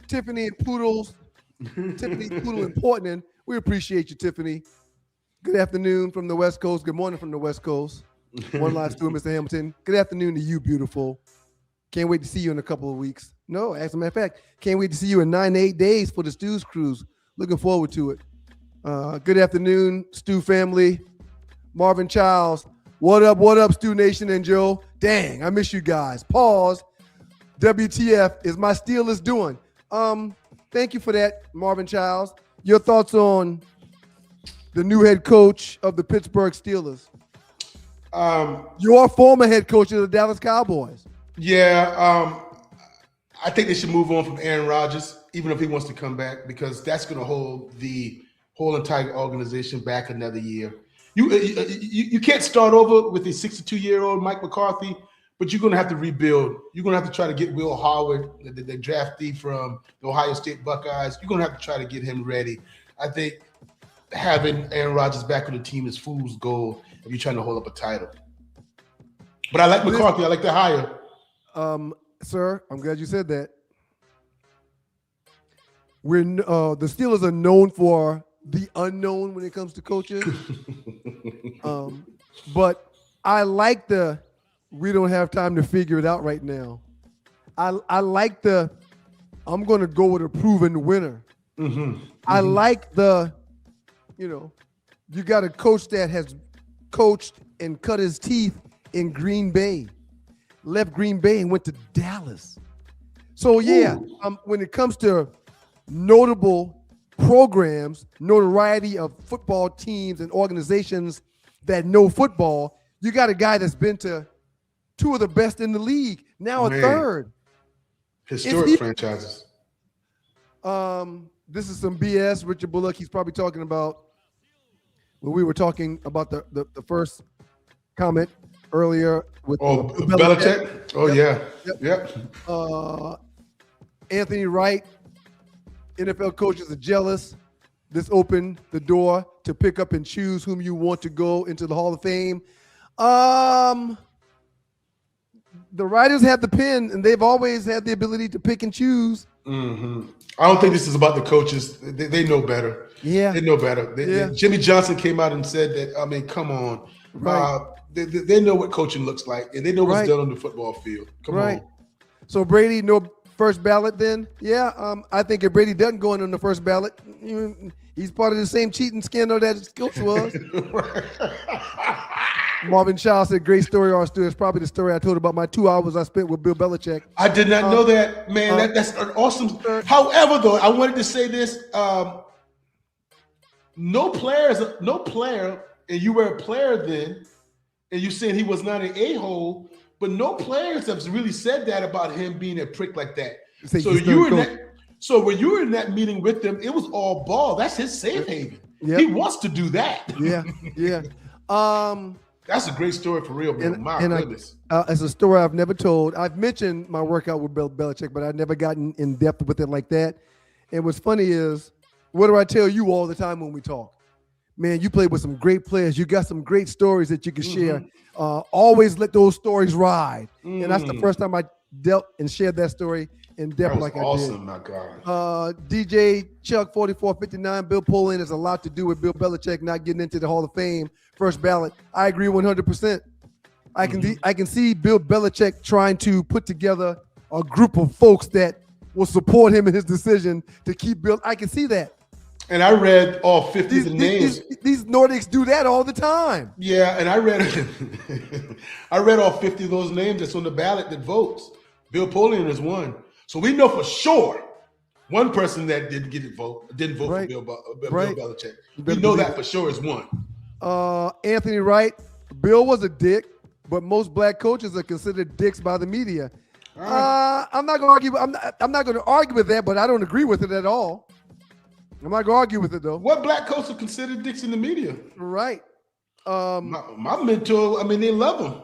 [SPEAKER 1] Tiffany and Poodle in Portland, we appreciate you, Tiffany. Good afternoon from the West Coast. Good morning from the West Coast. One live student, Mr. Hamilton. Good afternoon to you, beautiful. Can't wait to see you in a couple of weeks. No, as a matter of fact, can't wait to see you in 9 to 8 days for the Stu's Cruise. Looking forward to it. Good afternoon, Stu family. Marvin Childs. What up, Stu Nation and Joe? Dang, I miss you guys. Pause. WTF is my Steelers doing? Thank you for that, Marvin Childs. Your thoughts on the new head coach of the Pittsburgh Steelers? Your former head coach of the Dallas Cowboys.
[SPEAKER 2] Yeah, I think they should move on from Aaron Rodgers, even if he wants to come back, because that's going to hold the whole entire organization back another year. You can't start over with a 62-year-old Mike McCarthy, but you're going to have to rebuild. You're going to have to try to get Will Howard, the draftee from the Ohio State Buckeyes. You're going to have to try to get him ready. I think having Aaron Rodgers back on the team is fool's gold if you're trying to hold up a title. But I like McCarthy. I like the hire.
[SPEAKER 1] Sir, I'm glad you said that. The Steelers are known for the unknown when it comes to coaches. But I like we don't have time to figure it out right now. I like I'm going to go with a proven winner. I like you got a coach that has coached and cut his teeth in Green Bay, left Green Bay and went to Dallas. So yeah, when it comes to notable programs, notoriety of football teams and organizations that know football, you got a guy that's been to 2 of the best in the league, now a third.
[SPEAKER 2] Historic franchises.
[SPEAKER 1] This is some BS. Richard Bullock, he's probably talking about when we were talking about the first comment earlier with
[SPEAKER 2] Belichick. Oh,
[SPEAKER 1] yep. Anthony Wright, NFL coaches are jealous. This opened the door to pick up and choose whom you want to go into the Hall of Fame. The writers have the pen, and they've always had the ability to pick and choose.
[SPEAKER 2] Mm-hmm. I don't think this is about the coaches. They know better.
[SPEAKER 1] Yeah.
[SPEAKER 2] They know better. Jimmy Johnson came out and said that, I mean, come on.
[SPEAKER 1] Right.
[SPEAKER 2] They know what coaching looks like, and they know what's done on the football field. Come on.
[SPEAKER 1] So Brady, no first ballot then? Yeah. I think if Brady doesn't go in on the first ballot, he's part of the same cheating scandal that his coach was. Marvin Child said, great story, our students. It's probably the story I told about my 2 hours I spent with Bill Belichick.
[SPEAKER 2] I did not know that, man. That's an awesome. However, though, I wanted to say this. No player, and you were a player then, and you said he was not an a-hole, but no players have really said that about him being a prick like that. So when you were in that meeting with them, it was all ball. That's his safe haven. Yep. He wants to do that.
[SPEAKER 1] Yeah.
[SPEAKER 2] That's a great story for real, man. My goodness.
[SPEAKER 1] It's a story I've never told. I've mentioned my workout with Bill Belichick, but I've never gotten in depth with it like that. And what's funny is, what do I tell you all the time when we talk? Man, you played with some great players. You got some great stories that you can share. Always let those stories ride. And that's the first time I dealt and shared that story in depth like I did.
[SPEAKER 2] Awesome, my God.
[SPEAKER 1] DJ Chuck 4459, Bill Polin has a lot to do with Bill Belichick not getting into the Hall of Fame first ballot. I agree 100%. I can see Bill Belichick trying to put together a group of folks that will support him in his decision to keep Bill. I can see that.
[SPEAKER 2] And I read all 50 of the names.
[SPEAKER 1] These Nordics do that all the time.
[SPEAKER 2] Yeah, and I read all 50 of those names that's on the ballot that votes. Bill Polian is one. So we know for sure one person that didn't vote for Bill Belichick. We know that for sure is one.
[SPEAKER 1] Anthony Wright, Bill was a dick, but most black coaches are considered dicks by the media. Right. I'm not going to argue. I'm not going to argue with that, but I don't agree with it at all. I'm not going to argue with it though.
[SPEAKER 2] What black coaches are considered dicks in the media?
[SPEAKER 1] Right.
[SPEAKER 2] My mentor, I mean, they love him.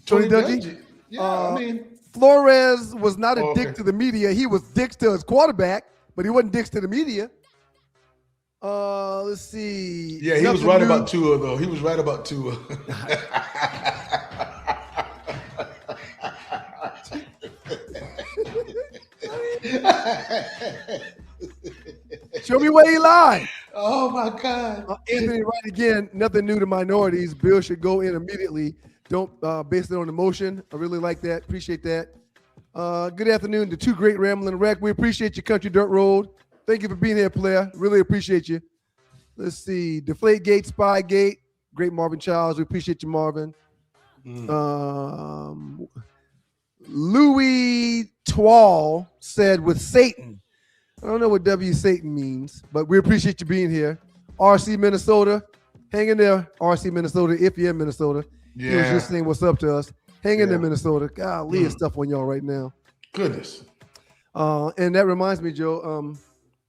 [SPEAKER 1] Tony Dungy.
[SPEAKER 2] Yeah,
[SPEAKER 1] Flores was not a dick to the media. He was dicks to his quarterback, but he wasn't dicks to the media. Let's see.
[SPEAKER 2] Yeah, he was right about Tua, though. He was right about Tua.
[SPEAKER 1] Show me where he lied.
[SPEAKER 2] Oh, my God.
[SPEAKER 1] Anthony Wright again, nothing new to minorities. Bill should go in immediately. Don't base it on emotion. I really like that. Appreciate that. Good afternoon to two great Rambling Wreck. We appreciate you, Country Dirt Road. Thank you for being here, player. Really appreciate you. Let's see. Deflategate, Spygate. Great Marvin Childs. We appreciate you, Marvin. Louis Twall said with Satan. I don't know what W Satan means, but we appreciate you being here. RC Minnesota. Hang in there, RC Minnesota, if you're in Minnesota.
[SPEAKER 2] Yeah.
[SPEAKER 1] He was just saying what's up to us. Hang in there, Minnesota. Golly, it's stuff on y'all right now.
[SPEAKER 2] Goodness.
[SPEAKER 1] And that reminds me, Joe,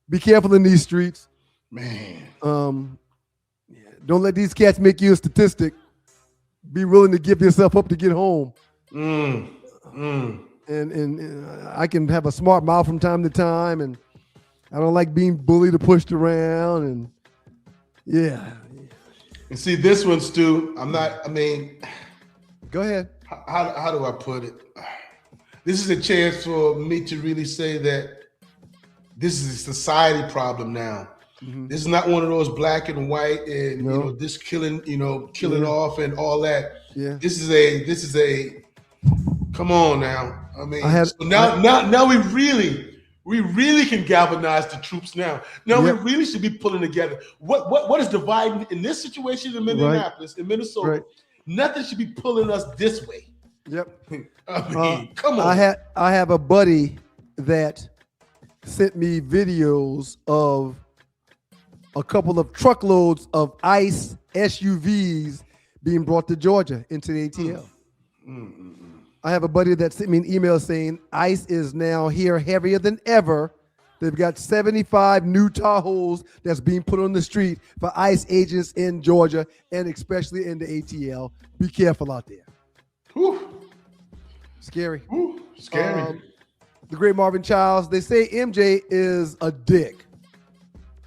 [SPEAKER 1] be careful in these streets.
[SPEAKER 2] Man.
[SPEAKER 1] Don't let these cats make you a statistic. Be willing to give yourself up to get home. And I can have a smart mouth from time to time, and I don't like being bullied or pushed around. And yeah.
[SPEAKER 2] And see, this one, Stu,
[SPEAKER 1] Go ahead.
[SPEAKER 2] How do I put it? This is a chance for me to really say that this is a society problem now. Mm-hmm. This is not one of those black and white and this killing off and all that.
[SPEAKER 1] Yeah.
[SPEAKER 2] This is a come on now. Now we really can galvanize the troops now. Now we really should be pulling together. What is dividing in this situation in Minneapolis, in Minnesota? Right. Nothing should be pulling us this way.
[SPEAKER 1] Yep.
[SPEAKER 2] Come on.
[SPEAKER 1] I have a buddy that sent me videos of a couple of truckloads of ICE SUVs being brought to Georgia into the ATL. I have a buddy that sent me an email saying ICE is now here heavier than ever. They've got 75 new Tahoes that's being put on the street for ICE agents in Georgia and especially in the ATL. Be careful out there.
[SPEAKER 2] Whew.
[SPEAKER 1] Scary.
[SPEAKER 2] Whew. Scary.
[SPEAKER 1] The great Marvin Childs. They say MJ is a dick.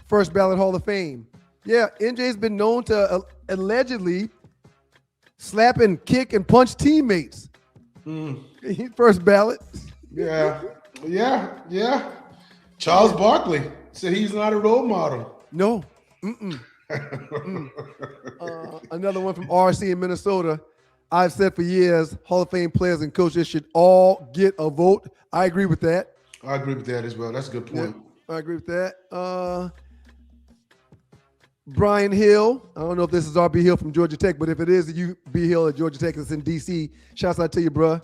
[SPEAKER 1] First ballot Hall of Fame. Yeah, MJ's been known to allegedly slap and kick and punch teammates. First ballot.
[SPEAKER 2] Yeah. Charles Barkley said he's not a role model.
[SPEAKER 1] No. Another one from RC in Minnesota. I've said for years, Hall of Fame players and coaches should all get a vote. I agree with that.
[SPEAKER 2] I agree with that as well. That's a good point.
[SPEAKER 1] Yeah, I agree with that. Brian Hill. I don't know if this is RB Hill from Georgia Tech, but if it is UB Hill at Georgia Tech, it's in D.C. Shouts out to you, bruh.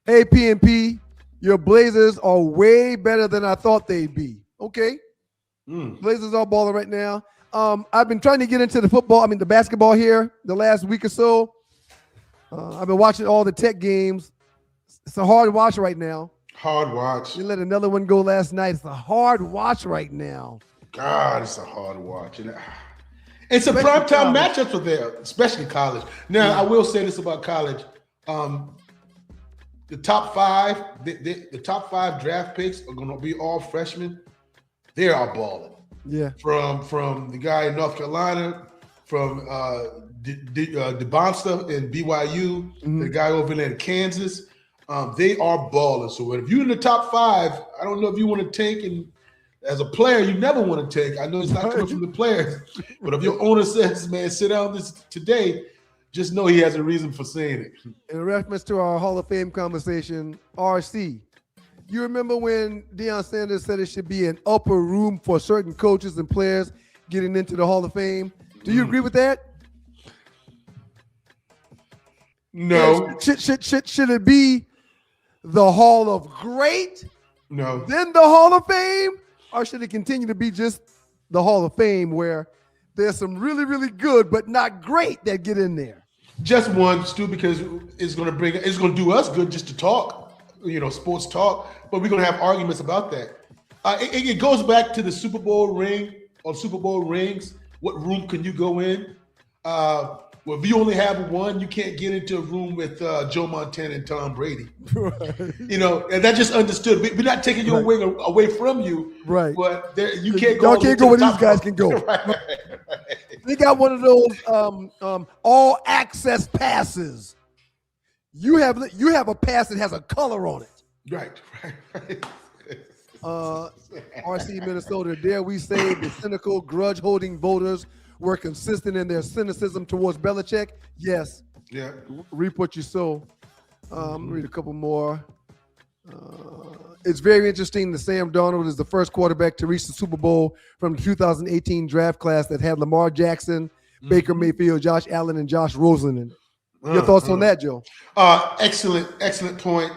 [SPEAKER 1] Hey, PNP, your Blazers are way better than I thought they'd be. Okay. Blazers are balling right now. I've been trying to get into the basketball here the last week or so. I've been watching all the Tech games. It's a hard watch right now.
[SPEAKER 2] Hard watch.
[SPEAKER 1] You let another one go last night. It's a hard watch right now.
[SPEAKER 2] God, it's a hard watch. It's a primetime matchup for them, especially college. Now, I will say this about college. The top five, the top five draft picks are going to be all freshmen. They are balling.
[SPEAKER 1] Yeah.
[SPEAKER 2] From the guy in North Carolina, from DeBonsta in BYU, the guy over there in Kansas, they are balling. So if you're in the top five, I don't know if you want to tank, and as a player, you never want to tank. I know it's not coming from the players, but if your owner says, man, sit down this today, just know he has a reason for saying it.
[SPEAKER 1] In reference to our Hall of Fame conversation, RC, you remember when Deion Sanders said it should be an upper room for certain coaches and players getting into the Hall of Fame? Do you agree with that?
[SPEAKER 2] No.
[SPEAKER 1] Should it be the Hall of Great?
[SPEAKER 2] No.
[SPEAKER 1] Then the Hall of Fame? Or should it continue to be just the Hall of Fame where there's some really, really good but not great that get in there?
[SPEAKER 2] Just one, Stu, because it's going to do us good just to talk, sports talk, but we're going to have arguments about that. It goes back to the Super Bowl ring or Super Bowl rings. What room can you go in? Well, if you only have one, you can't get into a room with Joe Montana and Tom Brady. Right. And that's just understood. We're not taking you away from you.
[SPEAKER 1] Right.
[SPEAKER 2] But you can't go.
[SPEAKER 1] Y'all can't go where these guys can go. Right. They got one of those all access passes. You have a pass that has a color on it.
[SPEAKER 2] Right.
[SPEAKER 1] RC Minnesota, dare we say the cynical, grudge-holding voters were consistent in their cynicism towards Belichick? Yes.
[SPEAKER 2] Yeah.
[SPEAKER 1] Reap what you sow. Read a couple more. It's very interesting that Sam Darnold is the first quarterback to reach the Super Bowl from the 2018 draft class that had Lamar Jackson, Baker Mayfield, Josh Allen, and Josh Rosen in it. Your thoughts on that, Joe?
[SPEAKER 2] Excellent point.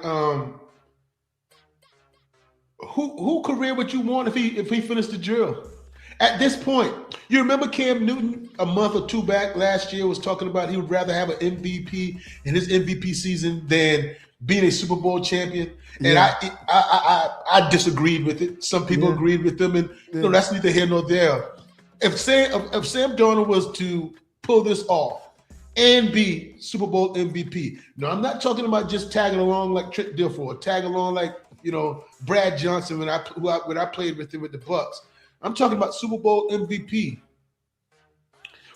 [SPEAKER 2] Who career would you want if he finished the drill? At this point, you remember Cam Newton a month or two back last year was talking about he would rather have an MVP in his MVP season than being a Super Bowl champion. And I disagreed with it. Some people agreed with them, and that's neither here nor there. If Sam Darnold was to pull this off and be Super Bowl MVP, now I'm not talking about just tagging along like Trent Dilfer or tagging along like Brad Johnson when I played with him with the Bucks. I'm talking about Super Bowl MVP.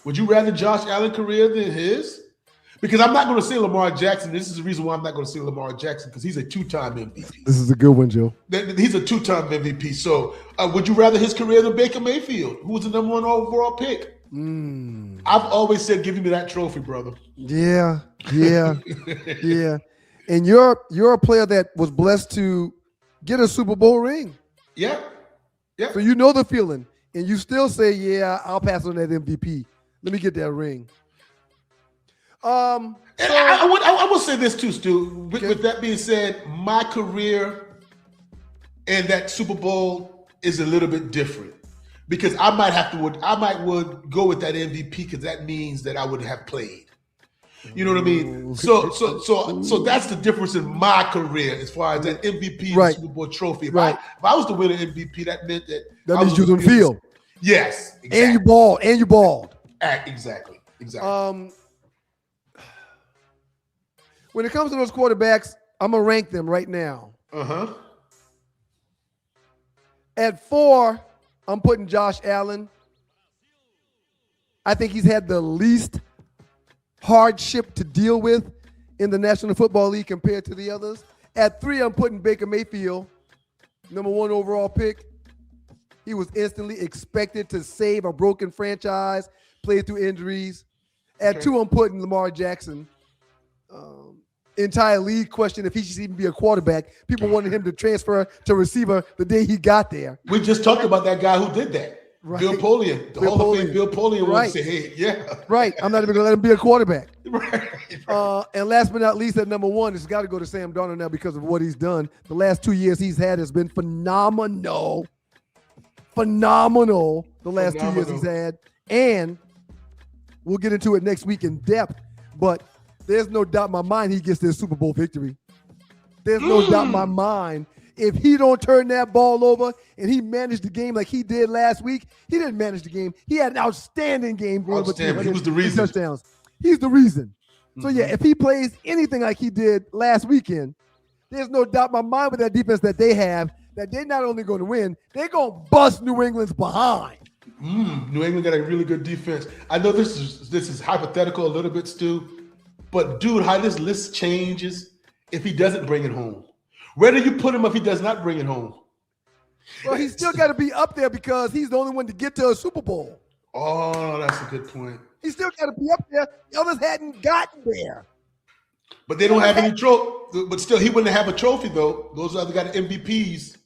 [SPEAKER 2] Would you rather Josh Allen career than his? Because I'm not going to say Lamar Jackson. This is the reason why I'm not going to say Lamar Jackson, because he's a two-time MVP.
[SPEAKER 1] This is a good one, Joe.
[SPEAKER 2] He's a two-time MVP. So would you rather his career than Baker Mayfield, who was the number one overall pick? I've always said, give me that trophy, brother.
[SPEAKER 1] Yeah. And you're a player that was blessed to get a Super Bowl ring.
[SPEAKER 2] Yeah.
[SPEAKER 1] So you know the feeling, and you still say, "Yeah, I'll pass on that MVP. Let me get that ring."
[SPEAKER 2] And I will say this too, Stu. With that being said, my career and that Super Bowl is a little bit different because I might go with that MVP because that means that I would have played. You know what I mean? So that's the difference in my career as far as that MVP and Super Bowl trophy. If I was the winner MVP, that meant that
[SPEAKER 1] means you was on the field.
[SPEAKER 2] Yes, exactly.
[SPEAKER 1] And you balled.
[SPEAKER 2] Exactly.
[SPEAKER 1] When it comes to those quarterbacks, I'm gonna rank them right now. At 4, I'm putting Josh Allen. I think he's had the least hardship to deal with in the National Football League compared to the others. At 3, I'm putting Baker Mayfield, number 1 overall pick. He was instantly expected to save a broken franchise, play through injuries. At 2, I'm putting Lamar Jackson. Entire league question if he should even be a quarterback. People wanted him to transfer to receiver the day he got there.
[SPEAKER 2] We just talked about that guy who did that. Right. Bill Polian. The Hall of Fame Bill Polian wanted to say, hey, yeah.
[SPEAKER 1] Right. I'm not even going to let him be a quarterback.
[SPEAKER 2] Right.
[SPEAKER 1] And last but not least, at number 1, it's got to go to Sam Darnold now because of what he's done. The last 2 years he's had has been phenomenal. Phenomenal. The last 2 years he's had. And we'll get into it next week in depth. But there's no doubt in my mind he gets this Super Bowl victory. There's no doubt in my mind. If he don't turn that ball over and he managed the game like he did last week, he didn't manage the game. He had an outstanding game. He was the reason. Touchdowns. He's the reason. So, yeah, if he plays anything like he did last weekend, there's no doubt in my mind with that defense that they have that they're not only going to win, they're going to bust New England's behind.
[SPEAKER 2] New England got a really good defense. I know this is hypothetical a little bit, Stu. But, dude, how this list changes if he doesn't bring it home. Where do you put him if he does not bring it home?
[SPEAKER 1] Well, he's still got to be up there because he's the only one to get to a Super Bowl.
[SPEAKER 2] Oh, that's a good point.
[SPEAKER 1] He's still got to be up there. The others hadn't gotten there.
[SPEAKER 2] But they don't have any trophy. But still, he wouldn't have a trophy, though. Those other got MVPs.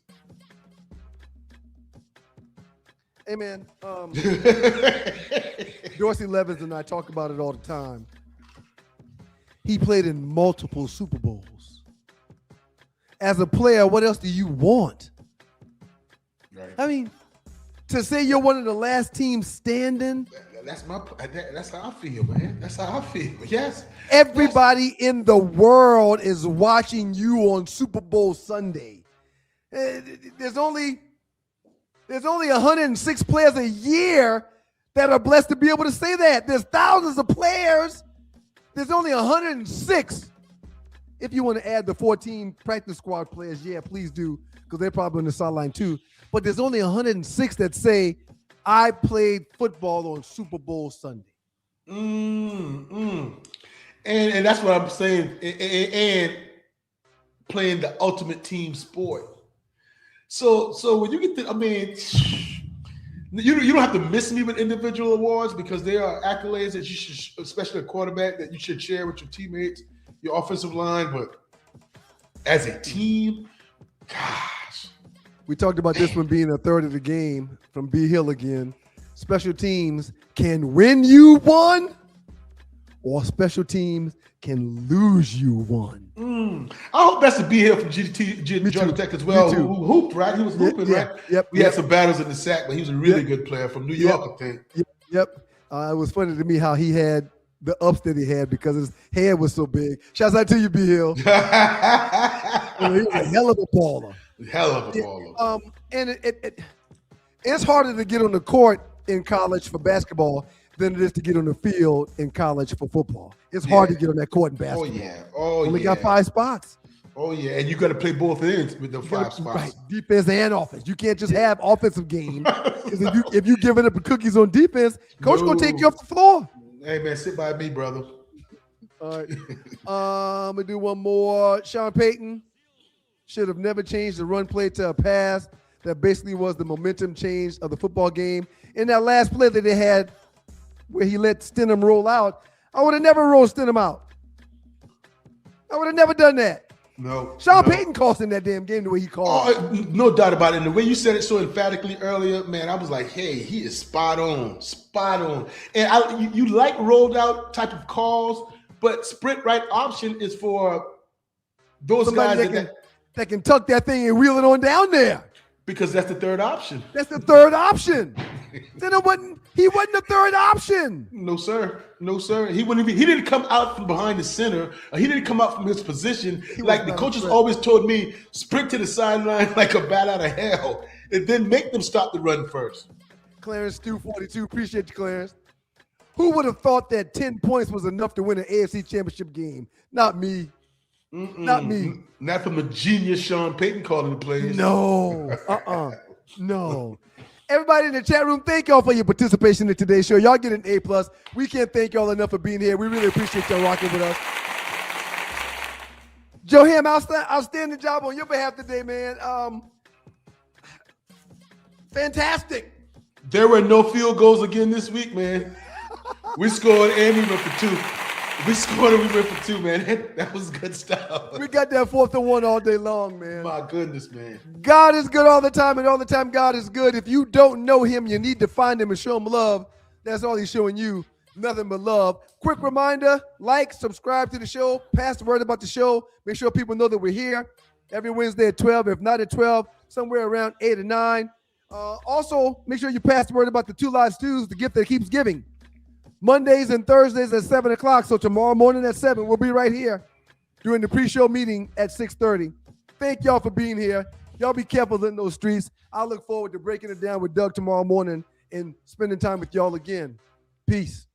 [SPEAKER 1] Hey, man. Dorsey Levens and I talk about it all the time. He played in multiple Super Bowls. As a player, what else do you want? Right. I mean, to say you're one of the last teams standing.
[SPEAKER 2] That's how I feel, man. That's how I feel. Yes.
[SPEAKER 1] Everybody in the world is watching you on Super Bowl Sunday. There's only 106 players a year that are blessed to be able to say that. There's thousands of players. There's only 106. If you want to add the 14 practice squad players, yeah, please do, because they're probably on the sideline too. But there's only 106 that say, I played football on Super Bowl Sunday.
[SPEAKER 2] And that's what I'm saying. And playing the ultimate team sport. So when you get you don't have to miss me with individual awards because there are accolades that you should, especially a quarterback, that you should share with your teammates, your offensive line. But as a team, gosh.
[SPEAKER 1] We talked about this one being a third of the game from B. Hill again. Special teams can win you one, or special teams can lose you one.
[SPEAKER 2] I hope that's a B. Hill from Georgia Tech as well, who hooped, right? He was hooping, right?
[SPEAKER 1] Yep.
[SPEAKER 2] We had some battles in the sack, but he was a really good player from New York, I think.
[SPEAKER 1] Yep. It was funny to me how he had the ups that he had because his head was so big. Shouts out to you, B. Hill. He was a hell of a baller. And it's harder to get on the court in college for basketball than it is to get on the field in college for football. It's hard to get on that court in basketball. Only got 5 spots.
[SPEAKER 2] Oh, yeah. And you got to play both ends with the 5 spots.
[SPEAKER 1] Right. Defense and offense. You can't just have offensive game. Because if you giving up the cookies on defense, coach going to take you off the floor.
[SPEAKER 2] Hey, man, sit by me, brother.
[SPEAKER 1] All right. I'm going to do one more. Sean Payton should have never changed the run play to a pass. That basically was the momentum change of the football game. In that last play that they had where he let Stenham roll out, I would have never rolled Stenham out. I would have never done that.
[SPEAKER 2] No.
[SPEAKER 1] Sean Payton cost him that damn game the way he called.
[SPEAKER 2] No doubt about it. And the way you said it so emphatically earlier, man, I was like, hey, he is spot on. And you like rolled out type of calls, but sprint right option is for those
[SPEAKER 1] somebody
[SPEAKER 2] guys
[SPEAKER 1] that can tuck that thing and wheel it on down there.
[SPEAKER 2] Because that's the third option.
[SPEAKER 1] Then he wasn't the third option.
[SPEAKER 2] No, sir. He didn't come out from behind the center. He didn't come out from his position. Like the coaches always told me, sprint to the sideline like a bat out of hell. And then make them stop the run first.
[SPEAKER 1] Clarence Stu 42. Appreciate you, Clarence. Who would have thought that 10 points was enough to win an AFC championship game? Not me. Not me.
[SPEAKER 2] Not from the genius Sean Payton calling the plays.
[SPEAKER 1] No. No. Everybody in the chat room, thank y'all for your participation in today's show. Y'all get an A+. We can't thank y'all enough for being here. We really appreciate y'all rocking with us. Joe Ham, outstanding job on your behalf today, man. Fantastic.
[SPEAKER 2] There were no field goals again this week, man. We scored and we went for two. We scored and we went for two, man. That was good stuff.
[SPEAKER 1] We got that 4th and 1 all day long, man.
[SPEAKER 2] My goodness, man.
[SPEAKER 1] God is good all the time, and all the time God is good. If you don't know him, you need to find him and show him love. That's all he's showing you. Nothing but love. Quick reminder, like, subscribe to the show, pass the word about the show. Make sure people know that we're here every Wednesday at 12. If not at 12, somewhere around 8 or 9. Also, make sure you pass the word about the 2 Live Stews, the gift that keeps giving. Mondays and Thursdays at 7 o'clock. So tomorrow morning at 7, we'll be right here during the pre-show meeting at 6:30. Thank y'all for being here. Y'all be careful in those streets. I look forward to breaking it down with Doug tomorrow morning and spending time with y'all again. Peace.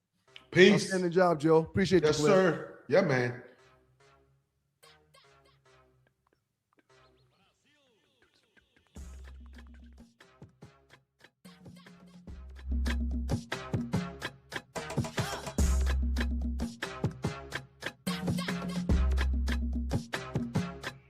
[SPEAKER 2] Peace.
[SPEAKER 1] Outstanding job, Joe. Appreciate you.
[SPEAKER 2] Yes, sir. Yeah, man.